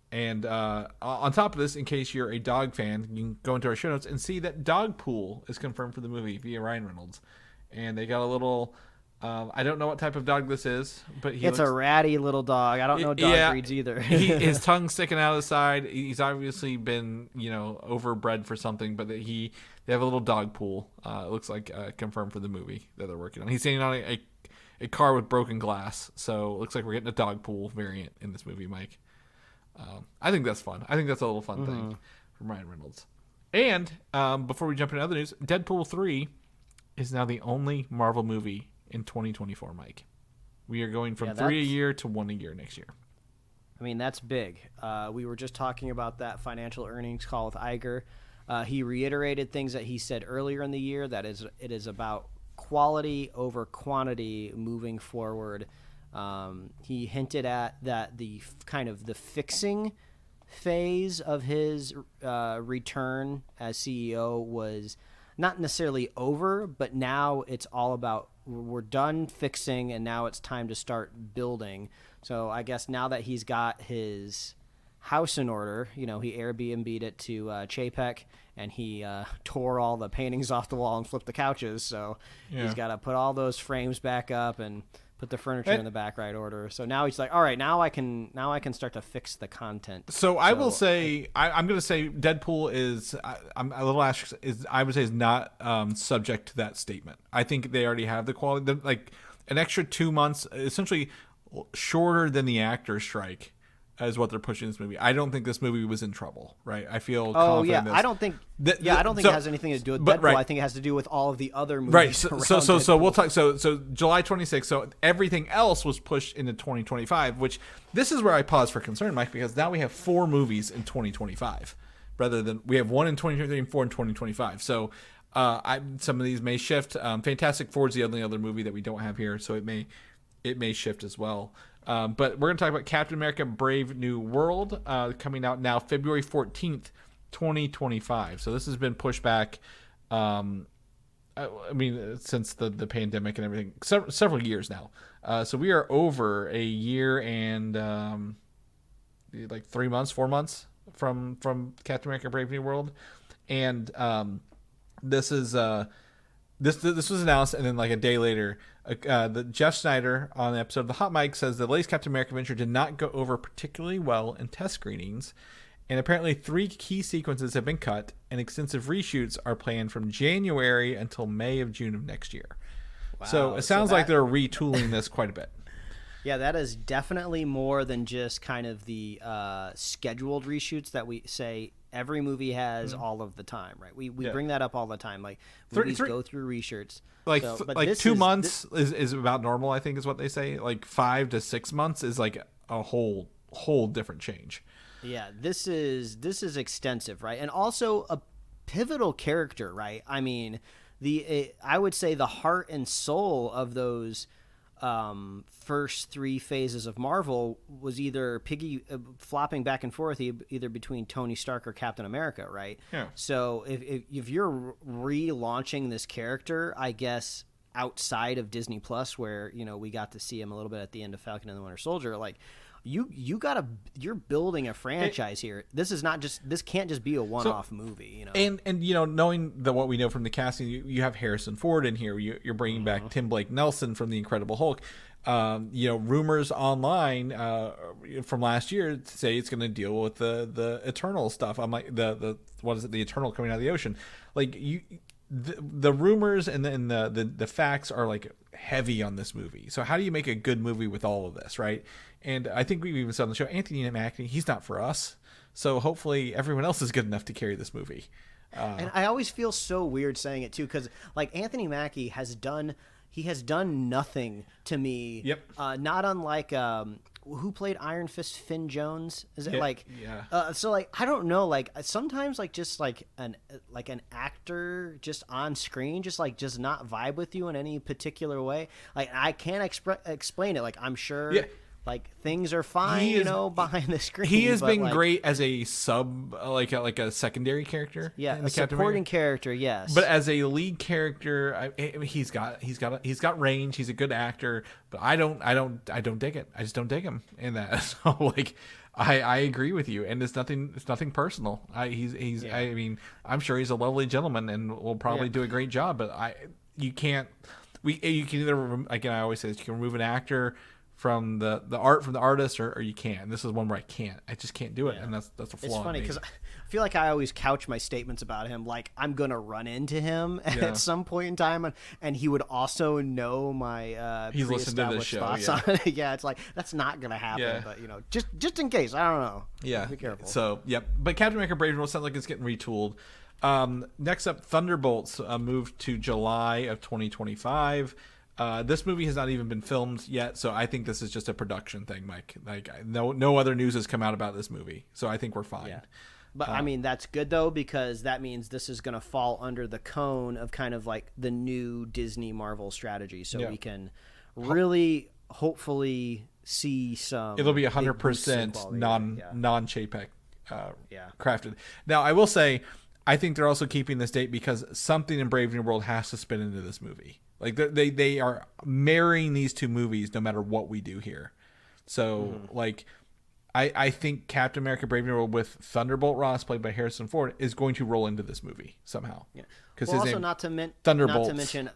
And on top of this, in case you're a dog fan, you can go into our show notes and see that Dogpool is confirmed for the movie via Ryan Reynolds. And they got a little, I don't know what type of dog this is, but it's a ratty little dog. I don't know dog breeds either. His tongue's sticking out of the side. He's obviously been, overbred for something, but they have a little dog pool. It looks like confirmed for the movie that they're working on. He's standing on a car with broken glass, so it looks like we're getting a dog pool variant in this movie, Mike. I think that's fun. I think that's a little fun thing from Ryan Reynolds. And before we jump into other news, Deadpool 3 is now the only Marvel movie in 2024, Mike. We are going from 3 a year to 1 a year next year. I mean, that's big. We were just talking about that financial earnings call with Iger. He reiterated things that he said earlier in the year, that it is about quality over quantity moving forward. He hinted at that the fixing phase of his return as CEO was not necessarily over, but now it's all about we're done fixing and now it's time to start building. So I guess now that he's got his house in order, he Airbnb'd it to Chapek, and he tore all the paintings off the wall and flipped the couches. So he's got to put all those frames back up and put the furniture in the back right order. So now he's like, all right, now I can start to fix the content. So I will say, I'm going to say Deadpool is, I'm a little asterisk, I would say is not subject to that statement. I think they already have the quality, like an extra 2 months, essentially shorter than the actor strike, is what they're pushing this movie. I don't think this movie was in trouble, right? I feel confident. I don't think. I don't think it has anything to do with Deadpool. Right. I think it has to do with all of the other movies. Right. So we'll talk. So July 26th. So everything else was pushed into 2025. Which this is where I pause for concern, Mike, because now we have 4 movies in 2025, rather than we have 1 in 2023 and 4 in 2025. So some of these may shift. Fantastic Four is the only other movie that we don't have here, so it may shift as well. But we're going to talk about Captain America Brave New World coming out now February 14th, 2025. So this has been pushed back, since the pandemic and everything, several years now. So we are over a year and 3 months, 4 months from Captain America Brave New World. And this is... This was announced, and then like a day later, the Jeff Snyder on the episode of the Hot Mic says the latest Captain America venture did not go over particularly well in test screenings, and apparently 3 key sequences have been cut, and extensive reshoots are planned from January until May of June of next year. Wow, so it sounds like they're retooling this quite a bit. Yeah, that is definitely more than just kind of the scheduled reshoots that we say every movie has all of the time, right? We bring that up all the time. Like movies go through reshoots. Like 2 months is about normal, I think is what they say. Like 5 to 6 months is like a whole different change. Yeah, this is extensive, right? And also a pivotal character, right? I mean, I would say the heart and soul of those first 3 phases of Marvel was either flopping back and forth either between Tony Stark or Captain America, right? Yeah. So if you're relaunching this character, I guess outside of Disney Plus, where we got to see him a little bit at the end of Falcon and the Winter Soldier, like you're building a franchise here. This can't just be a one-off movie, And knowing what we know from the casting, you have Harrison Ford in here. You're bringing back Tim Blake Nelson from The Incredible Hulk. Rumors online from last year say it's going to deal with the Eternal stuff. I'm like the Eternal coming out of the ocean. Like the rumors and the facts are like heavy on this movie. So how do you make a good movie with all of this, right? And I think we even said on the show, Anthony Mackie, he's not for us. So hopefully everyone else is good enough to carry this movie. And I always feel so weird saying it too, because like Anthony Mackie has done nothing to me. Yep. Not unlike who played Iron Fist, Finn Jones? Is it yeah. So like I don't know, like sometimes like just like an actor just on screen just not vibe with you in any particular way. Like I can't explain it. Like I'm sure. Yeah. Like things are fine, behind the screen. He has been great as a sub, like a secondary character. Yeah, a supporting character. Yes, but as a lead character, he's got range. He's a good actor, but I don't dig it. I just don't dig him in that. So like, I agree with you, and it's nothing personal. I mean, I'm sure he's a lovely gentleman and will probably do a great job, but you can either, again, I always say this, you can remove an actor from the art from the artist, or you can't. And this is one where I just can't do it, and that's a flaw. It's funny because I feel like I always couch my statements about him like I'm gonna run into him at some point in time, and he would also know my he's listened to this show. Thoughts on it. Yeah, it's like that's not gonna happen, but just in case, I don't know. Yeah, be careful. So but Captain America: Brave New World sounds like it's getting retooled. Next up, Thunderbolts moved to July of 2025. This movie has not even been filmed yet, so I think this is just a production thing, Mike. Like no other news has come out about this movie, so I think we're fine. Yeah. But I mean, that's good though, because that means this is going to fall under the cone of kind of like the new Disney Marvel stratety, so we can really hopefully see some. It'll be 100% non-Chapek crafted. Now, I will say, I think they're also keeping this date because something in Brave New World has to spin into this movie. Like they are marrying these two movies no matter what we do here. So like I think Captain America: Brave New World with Thunderbolt Ross, played by Harrison Ford, is going to roll into this movie somehow. Yeah. Because also not to mention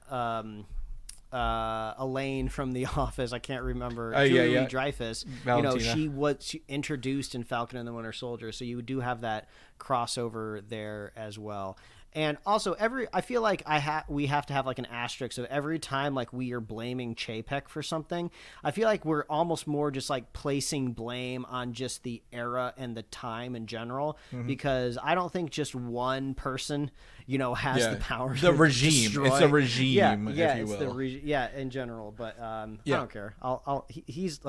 Elaine from The Office. I can't remember. Julie Dreyfus. Valentina. She was introduced in Falcon and the Winter Soldier, so you do have that crossover there as well. And also, I feel like we have to have like an asterisk. So every time like we are blaming Chapek for something, I feel like we're almost more just like placing blame on just the era and the time in general, because I don't think just one person, has the power. The regime. Destroy. It's a regime, if you it's will. in general. But I don't care. He's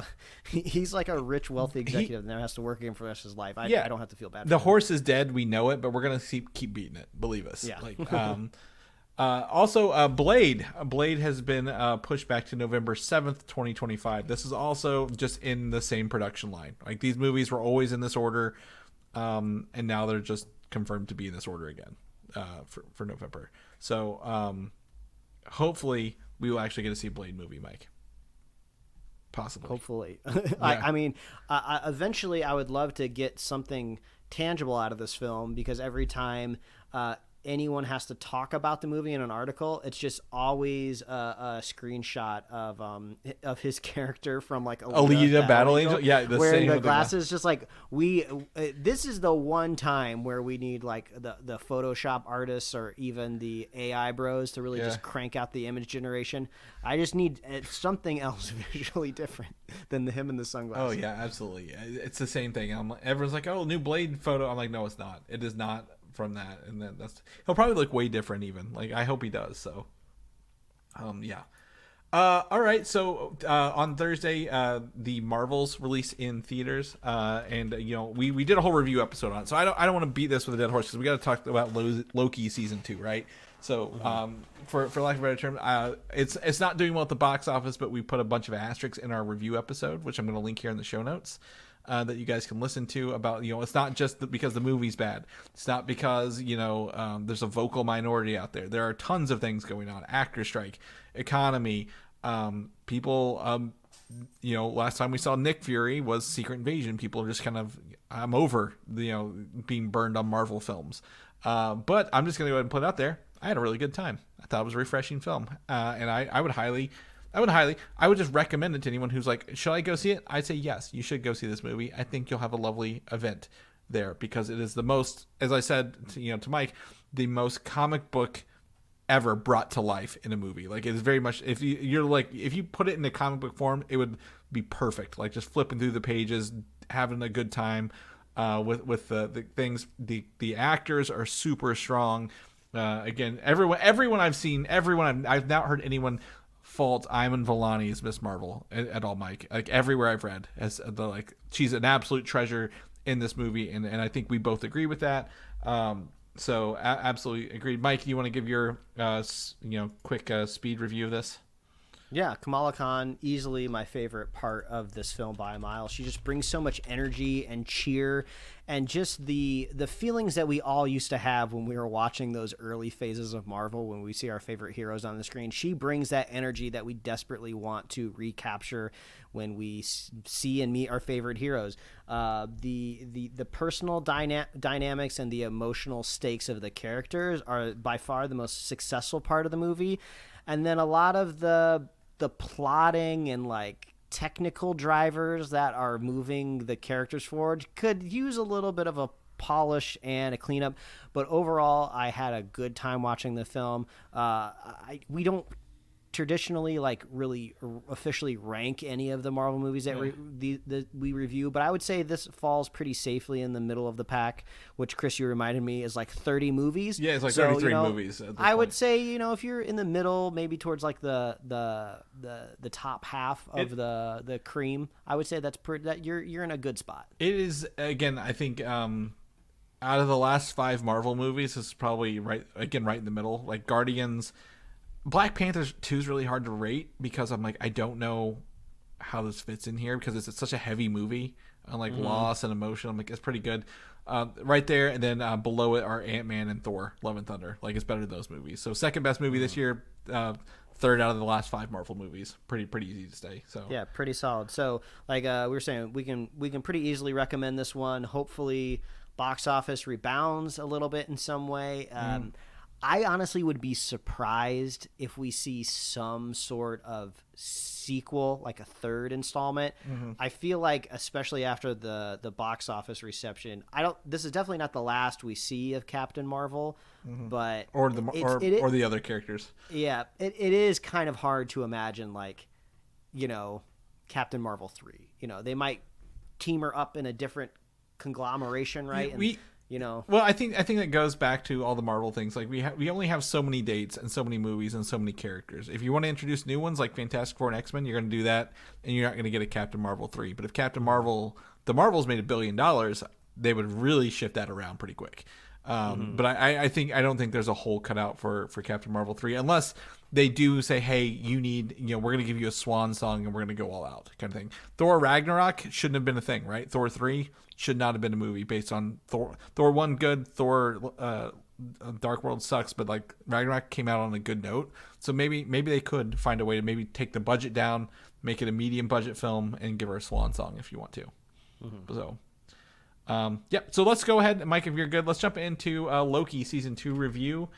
like a rich, wealthy executive, and that has to work again for the rest of his life. I don't have to feel bad. The horse is dead. We know it, but we're gonna keep beating it. Believe us. Yeah. Also, Blade has been pushed back to November 7th, 2025. This is also just in the same production line. Like these movies were always in this order, and now they're just confirmed to be in this order again for November. So hopefully we will actually get to see a Blade movie, Mike. Possibly. Hopefully. I mean, eventually I would love to get something tangible out of this film, because every time anyone has to talk about the movie in an article, it's just always a screenshot of his character from like Alita Battle Angel, wearing the glasses. Just like this is the one time where we need like the Photoshop artists or even the AI bros to really just crank out the image generation. I just need something else visually different than him in the sunglasses. Oh yeah, absolutely. It's the same thing. Everyone's like, "Oh, new Blade photo." I'm like, "No, it's not. It is not from that." And then he'll probably look way different even. Like I hope he does. So all right, so on Thursday the Marvels release in theaters, and we did a whole review episode on it, so I don't want to beat this with a dead horse, because we got to talk about Loki season 2, right? So for lack of a better term, it's not doing well at the box office, but we put a bunch of asterisks in our review episode, which I'm going to link here in the show notes, that you guys can listen to about, it's not just because the movie's bad. It's not because, there's a vocal minority out there. There are tons of things going on. Actor strike, economy, people, last time we saw Nick Fury was Secret Invasion. People are just kind of, I'm over, being burned on Marvel films. But I'm just going to go ahead and put it out there. I had a really good time. I thought it was a refreshing film. And I would just recommend it to anyone who's like, should I go see it? I'd say yes, you should go see this movie. I think you'll have a lovely event there, because it is the most, as I said to Mike, the most comic book ever brought to life in a movie. Like it's very much, if you put it in a comic book form, it would be perfect. Like just flipping through the pages, having a good time with the things. The actors are super strong. Again, everyone I've seen, I've not heard anyone fault Iman Vellani as Miss Marvel at all, Mike. Like everywhere I've read, she's an absolute treasure in this movie, and I think we both agree with that. So absolutely agreed. Mike, do you want to give your quick speed review of this? Yeah, Kamala Khan, easily my favorite part of this film by a mile. She just brings so much energy and cheer, and just the feelings that we all used to have when we were watching those early phases of Marvel, when we see our favorite heroes on the screen. She brings that energy that we desperately want to recapture when we see and meet our favorite heroes. The personal dynamics and the emotional stakes of the characters are by far the most successful part of the movie. And then a lot of the plotting and like technical drivers that are moving the characters forward could use a little bit of a polish and a cleanup, but overall I had a good time watching the film. We don't traditionally like really officially rank any of the Marvel movies that we review, but I would say this falls pretty safely in the middle of the pack, which Chris, you reminded me is like 30 movies. Yeah, it's like 33 movies at this I would point. say, if you're in the middle, maybe towards like the top half of the cream, I would say that you're in a good spot. It is, again, I think out of the last 5 Marvel movies, this is probably right in the middle. Like Guardians, Black Panther 2 is really hard to rate because I'm like, I don't know how this fits in here because it's such a heavy movie on like loss and emotion. I'm like, it's pretty good. Right there, and then below it are Ant-Man and Thor: Love and Thunder. Like, it's better than those movies. So second best movie this year, third out of the last 5 Marvel movies. Pretty easy to stay. So yeah, pretty solid. So like we were saying, we can pretty easily recommend this one. Hopefully, box office rebounds a little bit in some way. I honestly would be surprised if we see some sort of sequel, like a third installment. I feel like, especially after the box office reception, this is definitely not the last we see of Captain Marvel, but or the other characters. Yeah, it is kind of hard to imagine, like, Captain Marvel 3. They might team her up in a different conglomeration, right? Well, I think that goes back to all the Marvel things. Like we only have so many dates and so many movies and so many characters. If you want to introduce new ones like Fantastic Four and X-Men, you're going to do that, and you're not going to get a Captain Marvel 3. But if Captain Marvel, the Marvels made $1 billion, they would really shift that around pretty quick. But I don't think there's a hole cut out for Captain Marvel 3 unless they do say, hey, we're going to give you a swan song and we're going to go all out kind of thing. Thor Ragnarok shouldn't have been a thing, right? Thor 3 should not have been a movie based on Thor 1 good, Thor Dark World sucks, but like Ragnarok came out on a good note. So maybe they could find a way to maybe take the budget down, make it a medium budget film, and give her a swan song if you want to. So so let's go ahead, Mike, if you're good, let's jump into Loki season 2 review.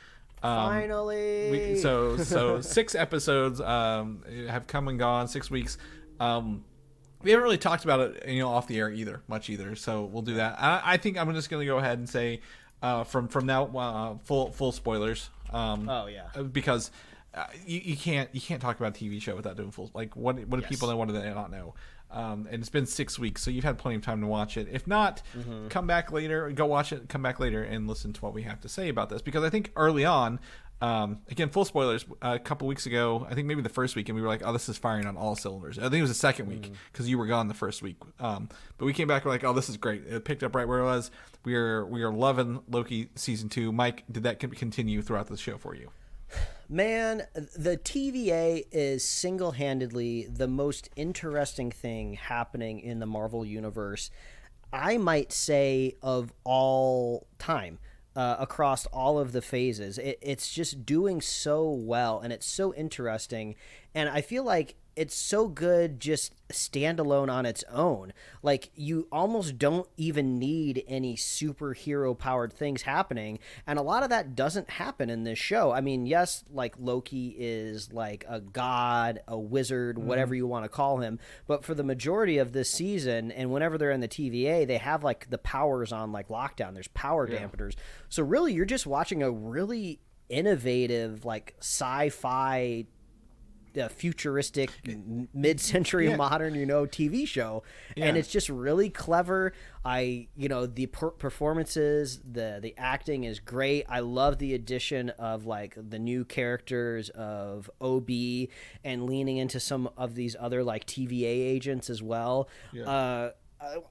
Finally. So 6 episodes have come and gone, 6 weeks. We haven't really talked about it, off the air much either. So we'll do that. I think I'm just going to go ahead and say from now full spoilers. Because you can't talk about a TV show without doing full, like what do people know, what do they not know? And it's been 6 weeks, so you've had plenty of time to watch it. If not, come back later, go watch it, come back later and listen to what we have to say about this. Because I think early on, again, full spoilers, a couple weeks ago, I think maybe the first week, and we were like, oh, this is firing on all cylinders. I think it was the second week because you were gone the first week. But we came back, we're like, oh, this is great. It picked up right where it was. We are loving Loki season 2. Mike, did that continue throughout the show for you? Man, the TVA is single-handedly the most interesting thing happening in the Marvel Universe, I might say, of all time, across all of the phases. It's just doing so well, and it's so interesting, and I feel like it's so good just standalone on its own. Like, you almost don't even need any superhero powered things happening, and a lot of that doesn't happen in this show. I mean, yes, like Loki is like a god, a wizard, whatever you want to call him, but for the majority of this season, and whenever they're in the TVA, they have like the powers on like lockdown. There's power dampeners. So really, you're just watching a really innovative, like sci-fi, futuristic, mid-century modern, TV show, and it's just really clever. The performances, the acting is great. I love the addition of like the new characters of OB and leaning into some of these other like TVA agents as well.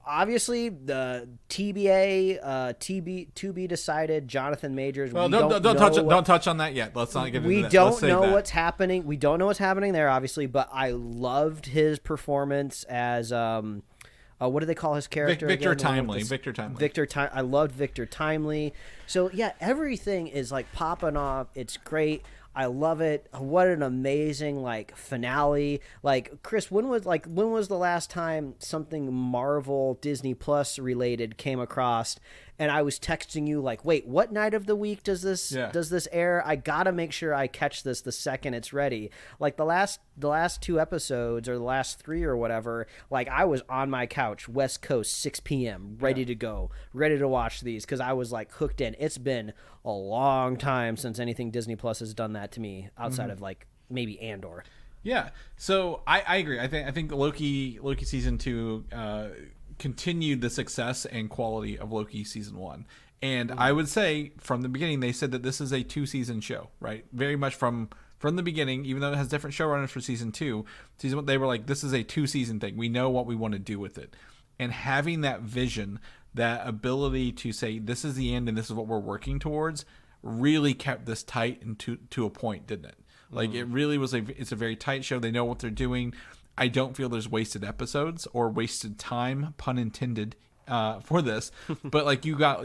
Obviously, the TBA, to be decided, Jonathan Majors. Well, don't touch on that yet. Let's not get into that. We don't know what's happening. We don't know what's happening there, obviously. But I loved his performance as what do they call his character? Victor Timely. I loved Victor Timely. So yeah, everything is like popping off. It's great. I love it. What an amazing like finale. Like Chris, when was the last time something Marvel Disney Plus related came across and I was texting you like, wait, what night of the week does this air? I gotta make sure I catch this the second it's ready. Like the last 2 episodes or the last 3 or whatever, like I was on my couch, West Coast, 6 p.m., ready to go, ready to watch these because I was like hooked in. It's been a long time since anything Disney Plus has done that to me outside of like maybe Andor. Yeah, so I agree. I think Loki season 2 continued the success and quality of Loki season 1. And I would say from the beginning they said that this is a 2-season show, right? Very much from the beginning, even though it has different showrunners for season 2. Season 1, they were like, this is a 2-season thing. We know what we want to do with it. And having that vision, that ability to say this is the end and this is what we're working towards, really kept this tight and to a point, didn't it? Like it really was it's a very tight show. They know what they're doing. I don't feel there's wasted episodes or wasted time, pun intended, for this. But like you got,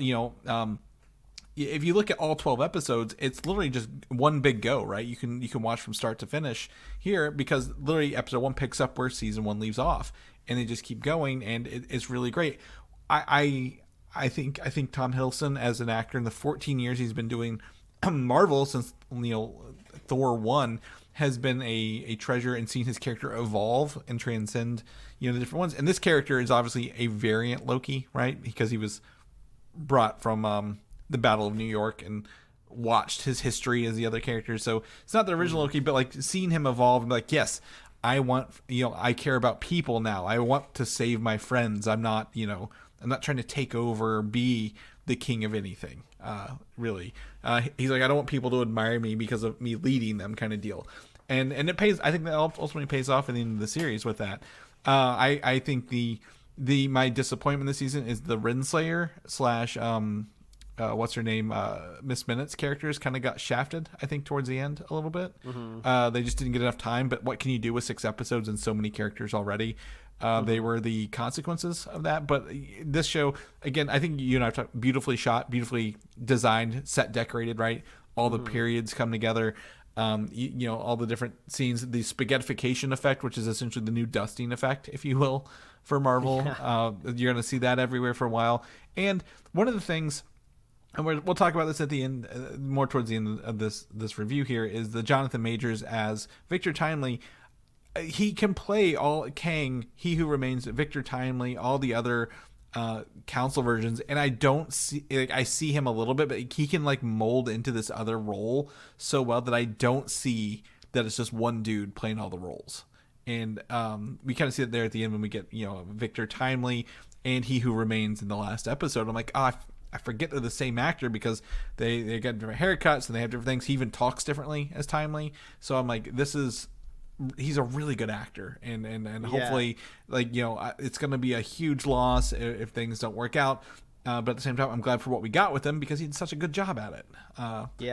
if you look at all 12 episodes, it's literally just one big go, right? You can watch from start to finish here because literally episode 1 picks up where season 1 leaves off, and they just keep going, and it's really great. I think Tom Hiddleston as an actor in the 14 years he's been doing Marvel since Thor 1 has been a treasure, and seeing his character evolve and transcend the different ones. And this character is obviously a variant Loki, right? Because he was brought from the Battle of New York and watched his history as the other characters. So it's not the original Loki, but like seeing him evolve and be like, yes, I want, I care about people now. I want to save my friends. I'm not trying to take over or be the king of anything, really. He's like, I don't want people to admire me because of me leading them, kind of deal. And it pays. I think that ultimately pays off in the end of the series with that. I think my disappointment this season is the Renslayer / what's her name, Miss Minutes characters kind of got shafted, I think, towards the end a little bit. They just didn't get enough time, but what can you do with 6 episodes and so many characters already? They were the consequences of that. But this show, again, I think you and I have talked, beautifully shot, beautifully designed, set decorated, right? All the periods come together. All the different scenes, the spaghettification effect, which is essentially the new dusting effect, if you will, for Marvel. Yeah. You're going to see that everywhere for a while. And one of the things, and we'll talk about this at the end, more towards the end of this review here, is the Jonathan Majors as Victor Timely. He can play all Kang, He Who Remains, Victor Timely, all the other council versions, and I don't see, I see him a little bit, but he can like mold into this other role so well that I don't see that it's just one dude playing all the roles. And we kind of see it there at the end when we get Victor Timely and He Who Remains in the last episode. I'm like, I forget they're the same actor because they got different haircuts and they have different things. He even talks differently as Timely, so I'm like, he's a really good actor, and hopefully, it's going to be a huge loss if things don't work out. But at the same time, I'm glad for what we got with him because he did such a good job at it.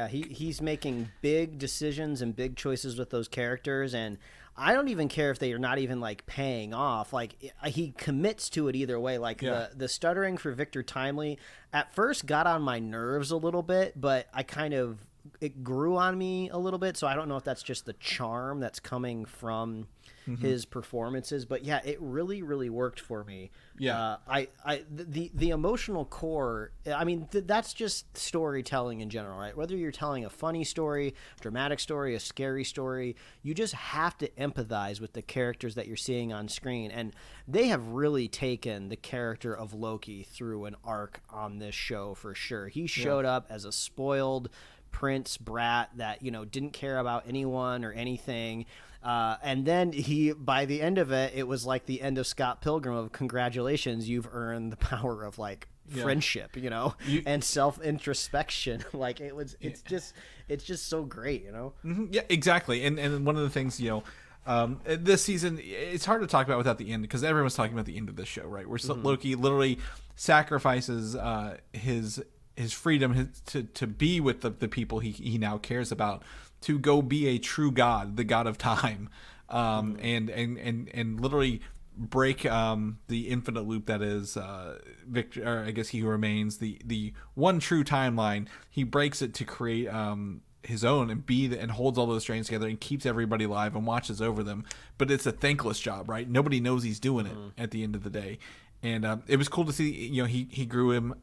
He's making big decisions and big choices with those characters, and I don't even care if they are not even like paying off. Like he commits to it either way. Like the stuttering for Victor Timely at first got on my nerves a little bit, but it grew on me a little bit, so I don't know if that's just the charm that's coming from his performances, but yeah, it really, really worked for me. Yeah, the emotional core. I mean, that's just storytelling in general, right? Whether you're telling a funny story, dramatic story, a scary story, you just have to empathize with the characters that you're seeing on screen, and they have really taken the character of Loki through an arc on this show for sure. He showed up as a spoiled prince brat that didn't care about anyone or anything, and then by the end of it, it was like the end of Scott Pilgrim of congratulations, you've earned the power of like friendship, and self-introspection. Like it's just so great. Yeah, exactly. And one of the things this season, it's hard to talk about without the end because everyone's talking about the end of this show, right? Where Loki literally sacrifices his freedom to be with the people he now cares about, to go be a true god, the god of time, and literally break the infinite loop that is Victor, or I guess He Who Remains, the one true timeline. He breaks it to create his own and and holds all those strands together and keeps everybody alive and watches over them. But it's a thankless job, right? Nobody knows he's doing it at the end of the day. And it was cool to see, he grew him.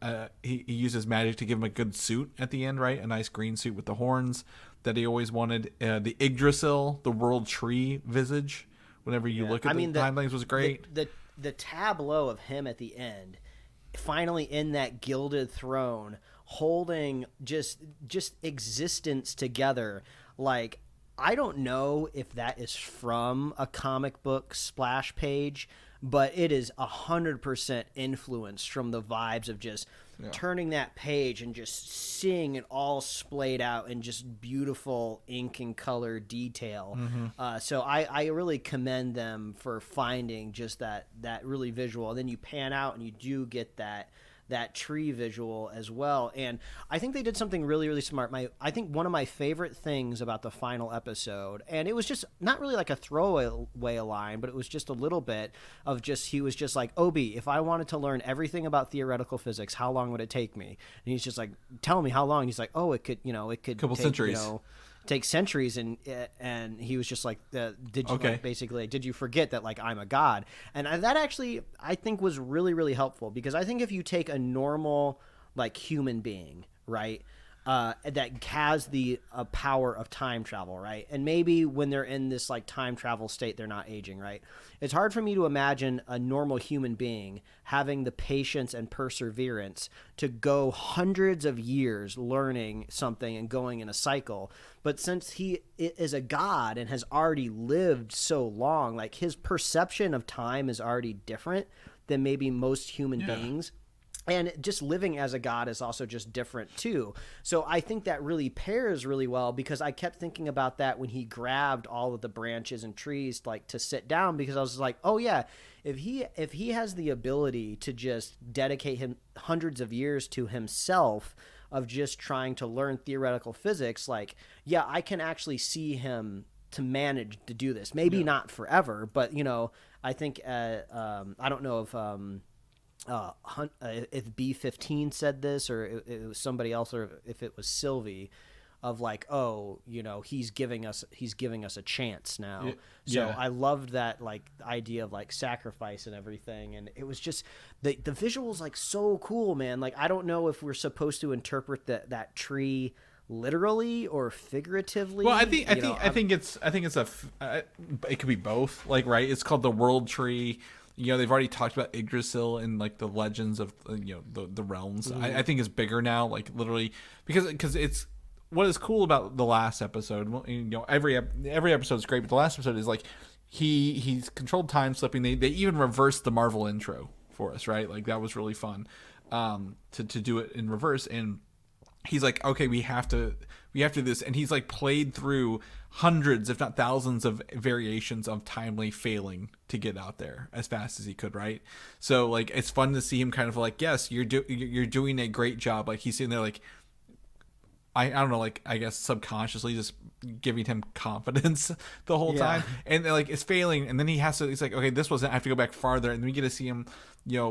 He used his magic to give him a good suit at the end, right? A nice green suit with the horns that he always wanted. The Yggdrasil, the world tree visage, whenever you look at the timelines, was great. The tableau of him at the end, finally in that gilded throne, holding just existence together. Like, I don't know if that is from a comic book splash page, but it is 100% influenced from the vibes of just turning that page and just seeing it all splayed out in just beautiful ink and color detail. So I really commend them for finding just that really visual. And then you pan out and you do get that tree visual as well. And I think they did something really, really smart. I think one of my favorite things about the final episode, and it was just not really like a throwaway line, but it was just a little bit of he was just like, Obi, if I wanted to learn everything about theoretical physics, how long would it take me? And he's just like, tell me how long. He's like, oh, it could couple centuries. Take centuries, and he was just like, did you forget that, like, I'm a god? And that actually I think was really, really helpful, because I think if you take a normal, like, human being, right, that has the power of time travel, right, and maybe when they're in this, like, time travel state, they're not aging, right, it's hard for me to imagine a normal human being having the patience and perseverance to go hundreds of years learning something and going in a cycle. But since he is a god and has already lived so long, like, his perception of time is already different than maybe most human beings. And just living as a god is also just different too. So I think that really pairs really well, because I kept thinking about that when he grabbed all of the branches and trees, like, to sit down, because I was like, oh yeah, if he has the ability to just dedicate him hundreds of years to himself of just trying to learn theoretical physics, like, yeah, I can actually see him to manage to do this. Maybe not forever, but I think I don't know if B-15 said this, or it was somebody else, or if it was Sylvie, of like, oh, he's giving us a chance now. So I loved that, like, idea of, like, sacrifice and everything, and it was just the visuals, like, so cool, man. Like, I don't know if we're supposed to interpret that tree literally or figuratively. Well, I think it could be both. Like, right, it's called the World Tree. They've already talked about Yggdrasil in, like, the legends of the realms. I think it's bigger now, like, literally, because it's what is cool about the last episode. Every episode is great, but the last episode is like he's controlled time slipping. They even reversed the Marvel intro for us, right? Like, that was really fun to do it in reverse. And he's like, okay, we have to do this, and he's, like, played through hundreds, if not thousands, of variations of timely failing to get out there as fast as he could, right? So, like, it's fun to see him kind of like, yes, you're doing a great job. Like, he's sitting there, like, I don't know, like, I guess subconsciously just giving him confidence the whole time, and, like, it's failing, and then he's like, okay, this wasn't, I have to go back farther, and then we get to see him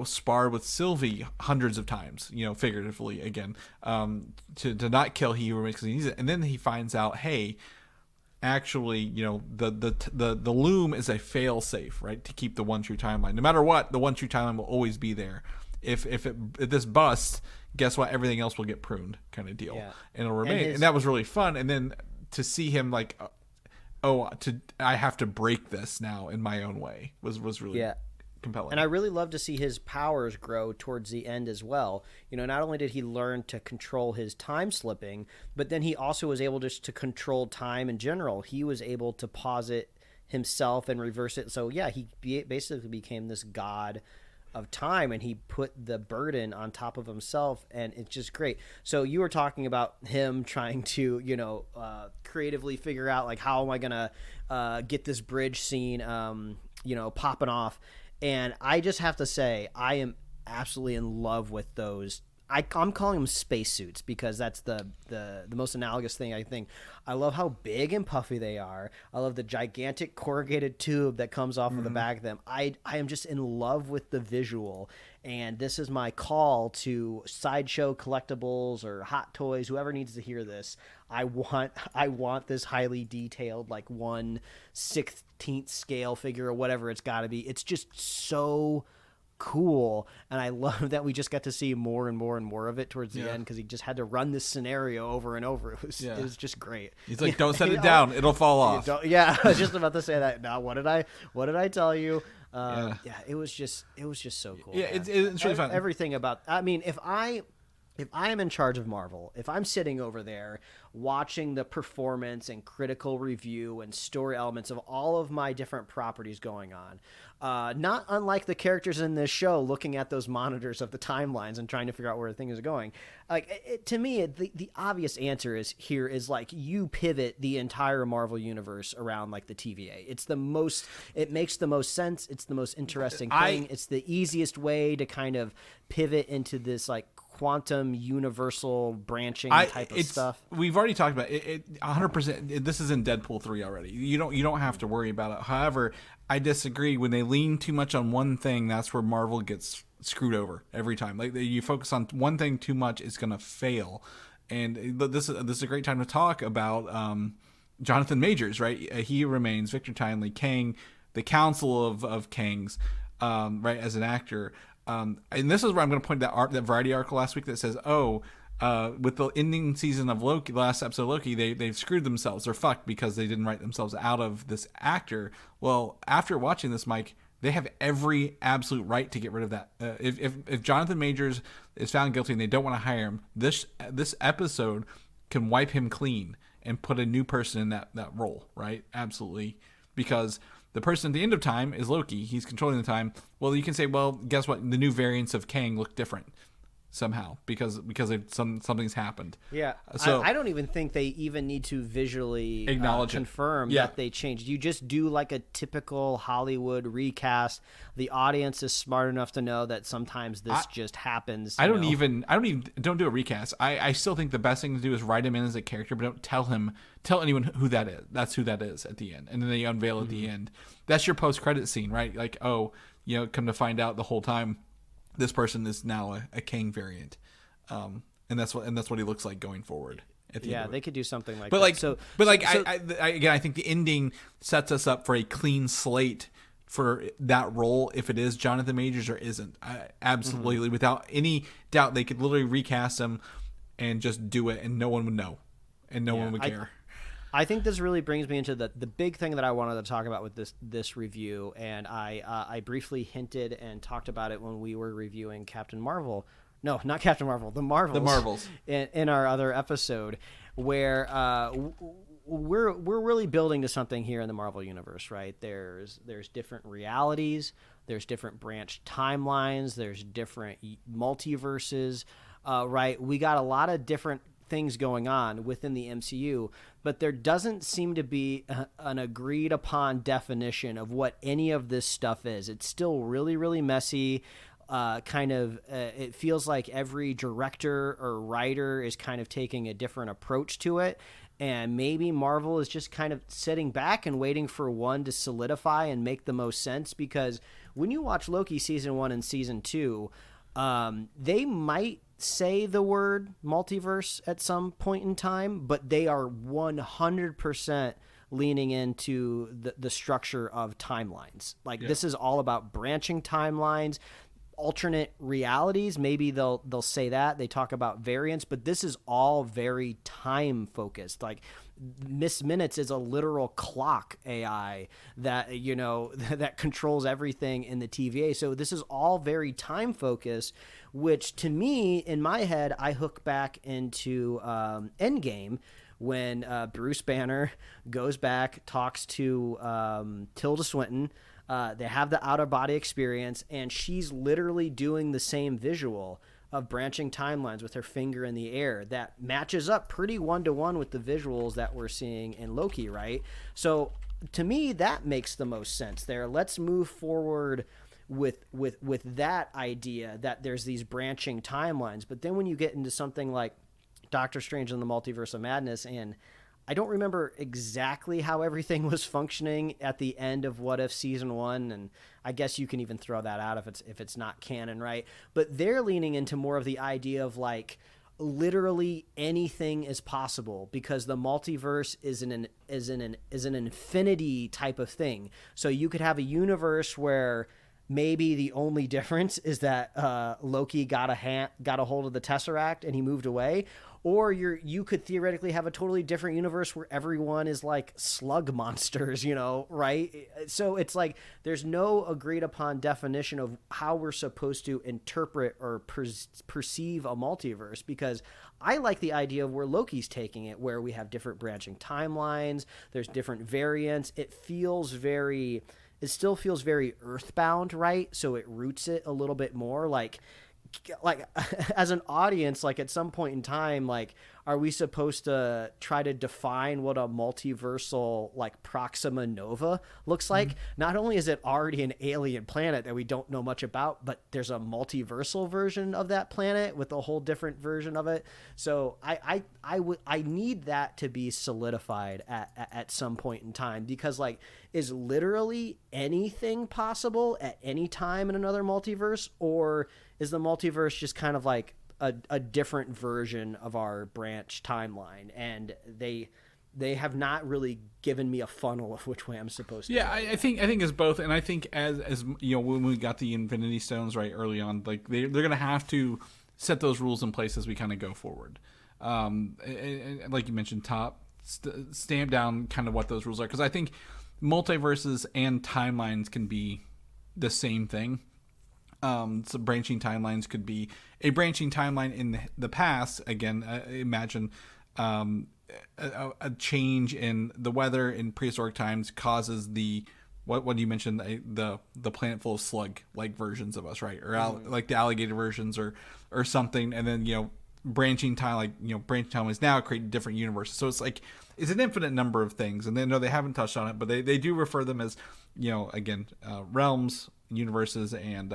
spar with Sylvie hundreds of times, figuratively again, to not kill Hero because he needs it, and then he finds out, hey, actually, the loom is a fail safe, right, to keep the one true timeline. No matter what, the one true timeline will always be there. If this busts, guess what? Everything else will get pruned, kind of deal, and it'll remain. And that was really fun. And then to see him, like, I have to break this now in my own way was really compelling. And I really love to see his powers grow towards the end as well. Not only did he learn to control his time slipping, but then he also was able just to control time in general. He was able to pause it himself and reverse it. So yeah, he basically became this god of time, and he put the burden on top of himself, and it's just great. So you were talking about him trying to creatively figure out, like, how am I gonna get this bridge scene popping off, and I just have to say I am absolutely in love with those. I'm calling them spacesuits because that's the most analogous thing, I think. I love how big and puffy they are. I love the gigantic corrugated tube that comes off of the back of them. I am just in love with the visual. And this is my call to Sideshow Collectibles or Hot Toys, whoever needs to hear this. I want this highly detailed, like 1/16 scale figure or whatever it's got to be. It's just so cool, and I love that we just got to see more and more and more of it towards the end, because he just had to run this scenario over and over. It was just great. He's like, don't set it down, it'll fall off. I was just about to say that. Now, what did I tell you? It was just so cool. Yeah, it's really fun. Everything about, I mean, if I am in charge of Marvel, if I'm sitting over there watching the performance and critical review and story elements of all of my different properties going on, not unlike the characters in this show looking at those monitors of the timelines and trying to figure out where things are going, like, to me, the obvious answer is like, you pivot the entire Marvel universe around like the TVA. It makes the most sense. It's the most interesting thing. It's the easiest way to kind of pivot into this like quantum universal branching type of stuff. We've already talked about it 100%. This is in Deadpool 3 already. You don't have to worry about it. However, I disagree. When they lean too much on one thing, that's where Marvel gets screwed over every time. Like, you focus on one thing too much, it's going to fail. And this is a great time to talk about Jonathan Majors, right? He remains Victor Timely, Kang, the Council of Kangs, right, as an actor. And this is where I'm going to point that Variety article last week that says, with the ending season of Loki, the last episode of Loki, they've screwed themselves. They're fucked because they didn't write themselves out of this actor. Well, after watching this, Mike, they have every absolute right to get rid of that. If Jonathan Majors is found guilty and they don't want to hire him, this episode can wipe him clean and put a new person in that role, right? Absolutely. Because the person at the end of time is Loki. He's controlling the time. Well, you can say, well, guess what? The new variants of Kang look different somehow because something's happened. Yeah. So I don't even think they even need to visually confirm that they changed. You just do like a typical Hollywood recast. The audience is smart enough to know that sometimes this just happens. Don't do a recast. I still think the best thing to do is write him in as a character, but don't tell anyone who that is. That's who that is at the end. And then they unveil at the end. That's your post-credit scene, right? Like, come to find out the whole time, this person is now a Kang variant, and that's what he looks like going forward. They could do something like that. I think the ending sets us up for a clean slate for that role, if it is Jonathan Majors or isn't. Absolutely, without any doubt, they could literally recast him and just do it, and no one would know, and no one would care. I think this really brings me into the big thing that I wanted to talk about with this review, and I briefly hinted and talked about it when we were reviewing Captain Marvel. No, not Captain Marvel, the Marvels. The Marvels. In our other episode, where we're really building to something here in the Marvel universe, right? There's different realities, there's different branched timelines, there's different multiverses, right? We got a lot of different things going on within the MCU, but there doesn't seem to be an agreed upon definition of what any of this stuff is. It's still really, really messy. It feels like every director or writer is kind of taking a different approach to it. And maybe Marvel is just kind of sitting back and waiting for one to solidify and make the most sense, because when you watch Loki season 1 and season 2, they might say the word multiverse at some point in time, but they are 100% leaning into the structure of timelines. This is all about branching timelines, alternate realities. Maybe they'll say that. They talk about variants, but this is all very time focused. Like, Miss Minutes is a literal clock AI that that controls everything in the TVA. So this is all very time focused, which to me, in my head, I hook back into Endgame, when Bruce Banner goes back, talks to Tilda Swinton. They have the out-of-body experience, and she's literally doing the same visual of branching timelines with her finger in the air that matches up pretty one-to-one with the visuals that we're seeing in Loki, right? So to me, that makes the most sense there. Let's move forward with that idea that there's these branching timelines. But then when you get into something like Doctor Strange and the Multiverse of Madness, and I don't remember exactly how everything was functioning at the end of What If season 1, and I guess you can even throw that out if it's not canon, right? But they're leaning into more of the idea of like literally anything is possible because the multiverse is an infinity type of thing. So you could have a universe where maybe the only difference is that Loki got a hold of the Tesseract and he moved away, or you could theoretically have a totally different universe where everyone is like slug monsters, right? So it's like there's no agreed upon definition of how we're supposed to interpret or perceive a multiverse, because I like the idea of where Loki's taking it, where we have different branching timelines, there's different variants. It still feels very earthbound, right? So it roots it a little bit more like as an audience, like at some point in time, like, are we supposed to try to define what a multiversal like Proxima Nova looks like? Mm-hmm. Not only is it already an alien planet that we don't know much about, but there's a multiversal version of that planet with a whole different version of it. So I need that to be solidified at some point in time, because like, is literally anything possible at any time in another multiverse, or is the multiverse just kind of like a different version of our branch timeline? And they have not really given me a funnel of which way I'm supposed to. Yeah, I think it's both, and I think as when we got the Infinity Stones right early on, like they're gonna have to set those rules in place as we kind of go forward. And like you mentioned, stamp down kind of what those rules are, because I think multiverses and timelines can be the same thing. So branching timelines could be a branching timeline in the past. Again, imagine a change in the weather in prehistoric times causes what you mentioned, the planet full of slug like versions of us, right? Or like the alligator versions or something, and then branching timelines now create different universes. So it's an infinite number of things, and they haven't touched on it, but they do refer them as realms, universes, and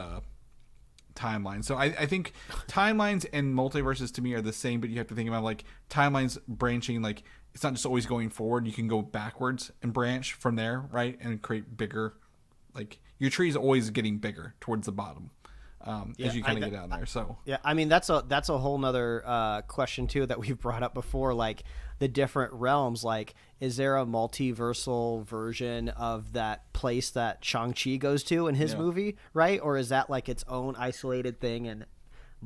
timelines. So I think timelines and multiverses to me are the same, but you have to think about like timelines branching, like it's not just always going forward. You can go backwards and branch from there, right? And create bigger, like your tree is always getting bigger towards the bottom as you kind of get down there. So yeah, I mean that's a whole nother question too that we've brought up before, like the different realms. Like, is there a multiversal version of that place that Shang-Chi goes to in his movie, right? Or is that like its own isolated thing, and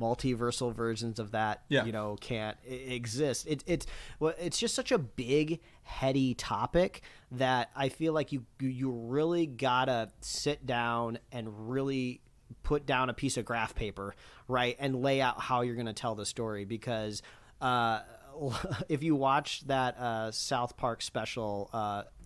multiversal versions of that can't exist? It's just such a big heady topic that I feel like you really gotta sit down and really put down a piece of graph paper, right, and lay out how you're going to tell the story, because if you watch that South Park special,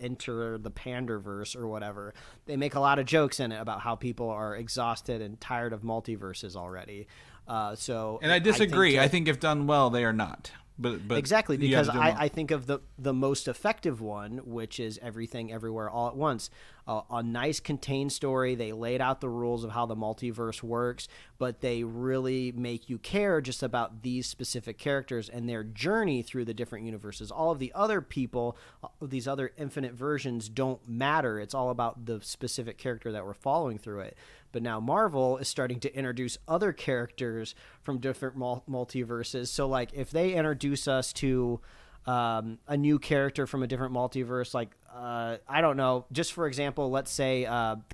Enter the Panderverse or whatever, they make a lot of jokes in it about how people are exhausted and tired of multiverses already. And I disagree. I think if done well, they are not. But exactly, because I think of the most effective one, which is Everything Everywhere All at Once. A nice contained story. They laid out the rules of how the multiverse works, but they really make you care just about these specific characters and their journey through the different universes. All of the other people, these other infinite versions, don't matter. It's all about the specific character that we're following through it. But now Marvel is starting to introduce other characters from different multiverses. So like if they introduce us to a new character from a different multiverse, like I don't know, just for example, let's say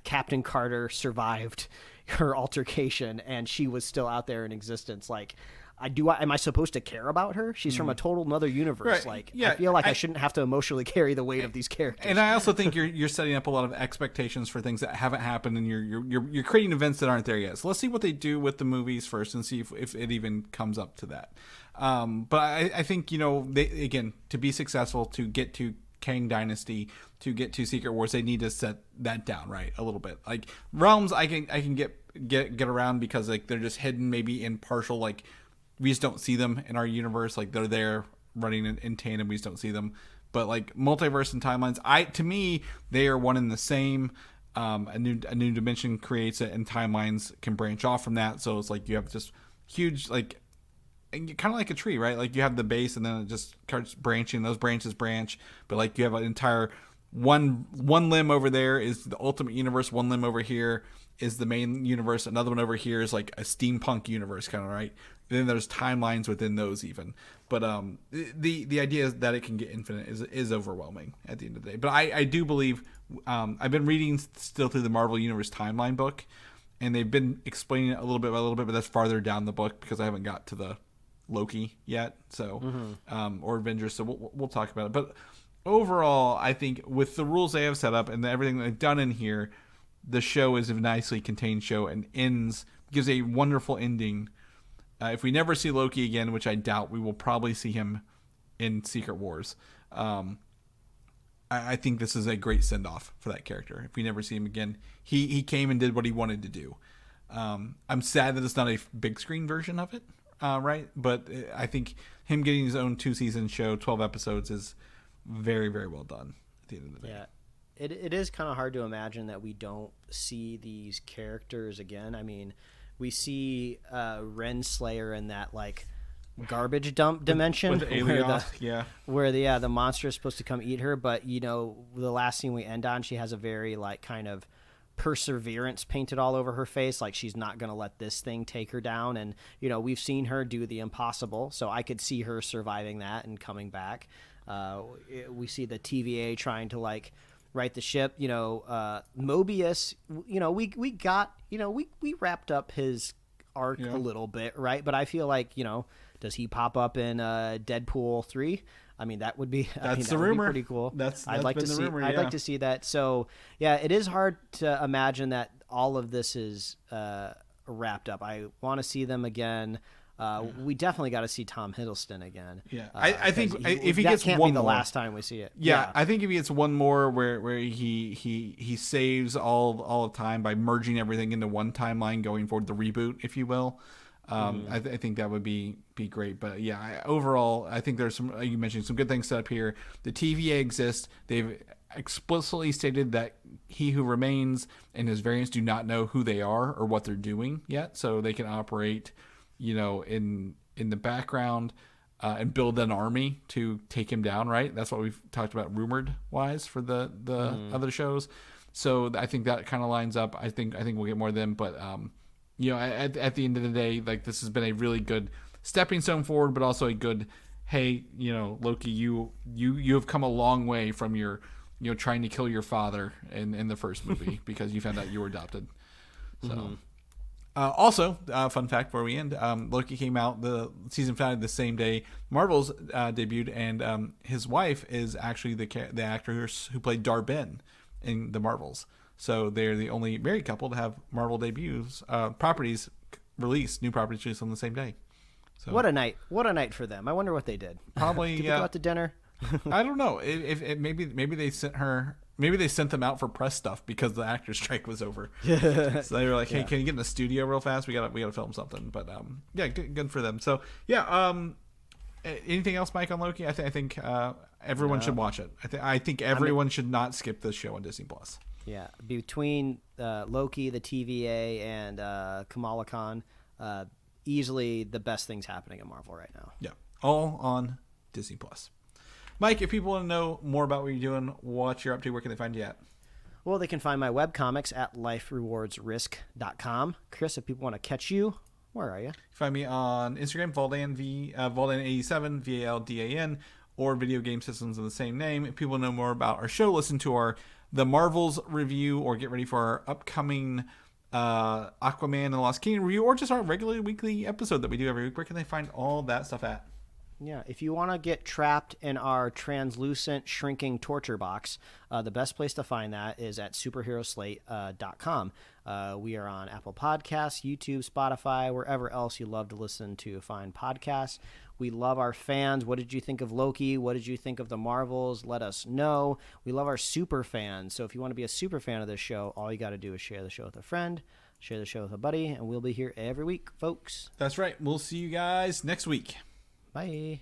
Captain Carter survived her altercation and she was still out there in existence. Like, am I supposed to care about her? She's from a total another universe. Right. Like, yeah, I feel like I shouldn't have to emotionally carry the weight of these characters. And I also think you're setting up a lot of expectations for things that haven't happened, and you're creating events that aren't there yet. So let's see what they do with the movies first, and see if it even comes up to that. But I think they, again, to be successful, to get to Kang Dynasty, to get to Secret Wars, they need to set that down right a little bit. Like realms, I can get around because like they're just hidden, maybe in partial, like we just don't see them in our universe. Like they're there running in tandem, we just don't see them. But like multiverse and timelines, to me they are one and the same. A new dimension creates it, and timelines can branch off from that. So it's like you have just huge like kind of like a tree, right? Like you have the base, and then it just starts branching. Those branches branch, but like you have an entire one limb over there is the ultimate universe. One limb over here is the main universe. Another one over here is like a steampunk universe, kind of, right? And then there's timelines within those even. But the idea is that it can get infinite is overwhelming at the end of the day. But I do believe I've been reading still through the Marvel Universe timeline book, and they've been explaining it a little bit by a little bit, but that's farther down the book because I haven't got to the Loki yet, so or Avengers. So we'll talk about it. But overall, I think with the rules they have set up and everything they've done in here, the show is a nicely contained show and gives a wonderful ending. If we never see Loki again, which I doubt, we will probably see him in Secret Wars. I think this is a great send-off for that character. If we never see him again, he came and did what he wanted to do. I'm sad that it's not a big screen version of it, right? But I think him getting his own 2-season show, 12 episodes, is very, very well done at the end of the day. Yeah. It is kind of hard to imagine that we don't see these characters again. I mean, we see Renslayer in that like garbage dump dimension where the monster is supposed to come eat her, but you know, the last scene we end on, she has a very like kind of perseverance painted all over her face, like she's not going to let this thing take her down. And you know, we've seen her do the impossible, so I could see her surviving that and coming back. We see the TVA trying to like right the ship. You know, Mobius, you know, we got, you know, we wrapped up his arc a little bit, right? But I feel like, you know, does he pop up in Deadpool 3? I mean, that would be the rumor. Pretty cool. I'd like to see. I'd like to see that. So yeah, it is hard to imagine that all of this is wrapped up. I want to see them again. We definitely got to see Tom Hiddleston again. Yeah, I think if he that gets can't one be the more, last time we see it. Yeah, I think if he gets one more where he saves all of time by merging everything into one timeline going forward, the reboot, if you will. I think that would be great. But yeah, overall, I think there's some, you mentioned some good things set up here. The TVA exists. They've explicitly stated that He Who Remains and his variants do not know who they are or what they're doing yet, so they can operate, you know, in the background and build an army to take him down, right? That's what we've talked about rumored wise for the other shows. So I think that kind of lines up. I think we'll get more of them, but you know, at the end of the day, like, this has been a really good stepping stone forward, but also a good, hey, you know, Loki, you have come a long way from your, you know, trying to kill your father in the first movie because you found out you were adopted. So also, fun fact before we end, Loki came out, the season finale the same day Marvel's debuted, and his wife is actually the actor who played Dar-Benn in the Marvels. So they're the only married couple to have Marvel debuts, new properties released on the same day. So what a night for them. I wonder what they did. Probably did they go out to dinner? I don't know. If maybe they sent her. Maybe they sent them out for press stuff because the actor's strike was over. So they were like, "Hey, can you get in the studio real fast? We gotta film something." But yeah, good for them. So yeah. Anything else, Mike, on Loki? I think everyone should watch it. I think everyone should not skip this show on Disney Plus. Yeah, between Loki, the TVA, and Kamala Khan, easily the best things happening at Marvel right now. Yeah, all on Disney Plus. Mike, if people want to know more about what you're doing, what you're up to, where can they find you at? Well, they can find my webcomics at liferewardsrisk.com. Chris, if people want to catch you, where are you? Find me on Instagram, Valdan87, VALDAN, or Video Game Systems of the same name. If people know more about our show, listen to the Marvels review, or get ready for our upcoming Aquaman and the Lost Kingdom review, or just our regular weekly episode that we do every week. Where can they find all that stuff at? Yeah, if you want to get trapped in our translucent, shrinking torture box, the best place to find that is at superheroslate.com. We are on Apple Podcasts, YouTube, Spotify, wherever else you love to listen to find podcasts. We love our fans. What did you think of Loki? What did you think of the Marvels? Let us know. We love our super fans. So if you want to be a super fan of this show, all you got to do is share the show with a friend, share the show with a buddy, and we'll be here every week, folks. That's right. We'll see you guys next week. Bye.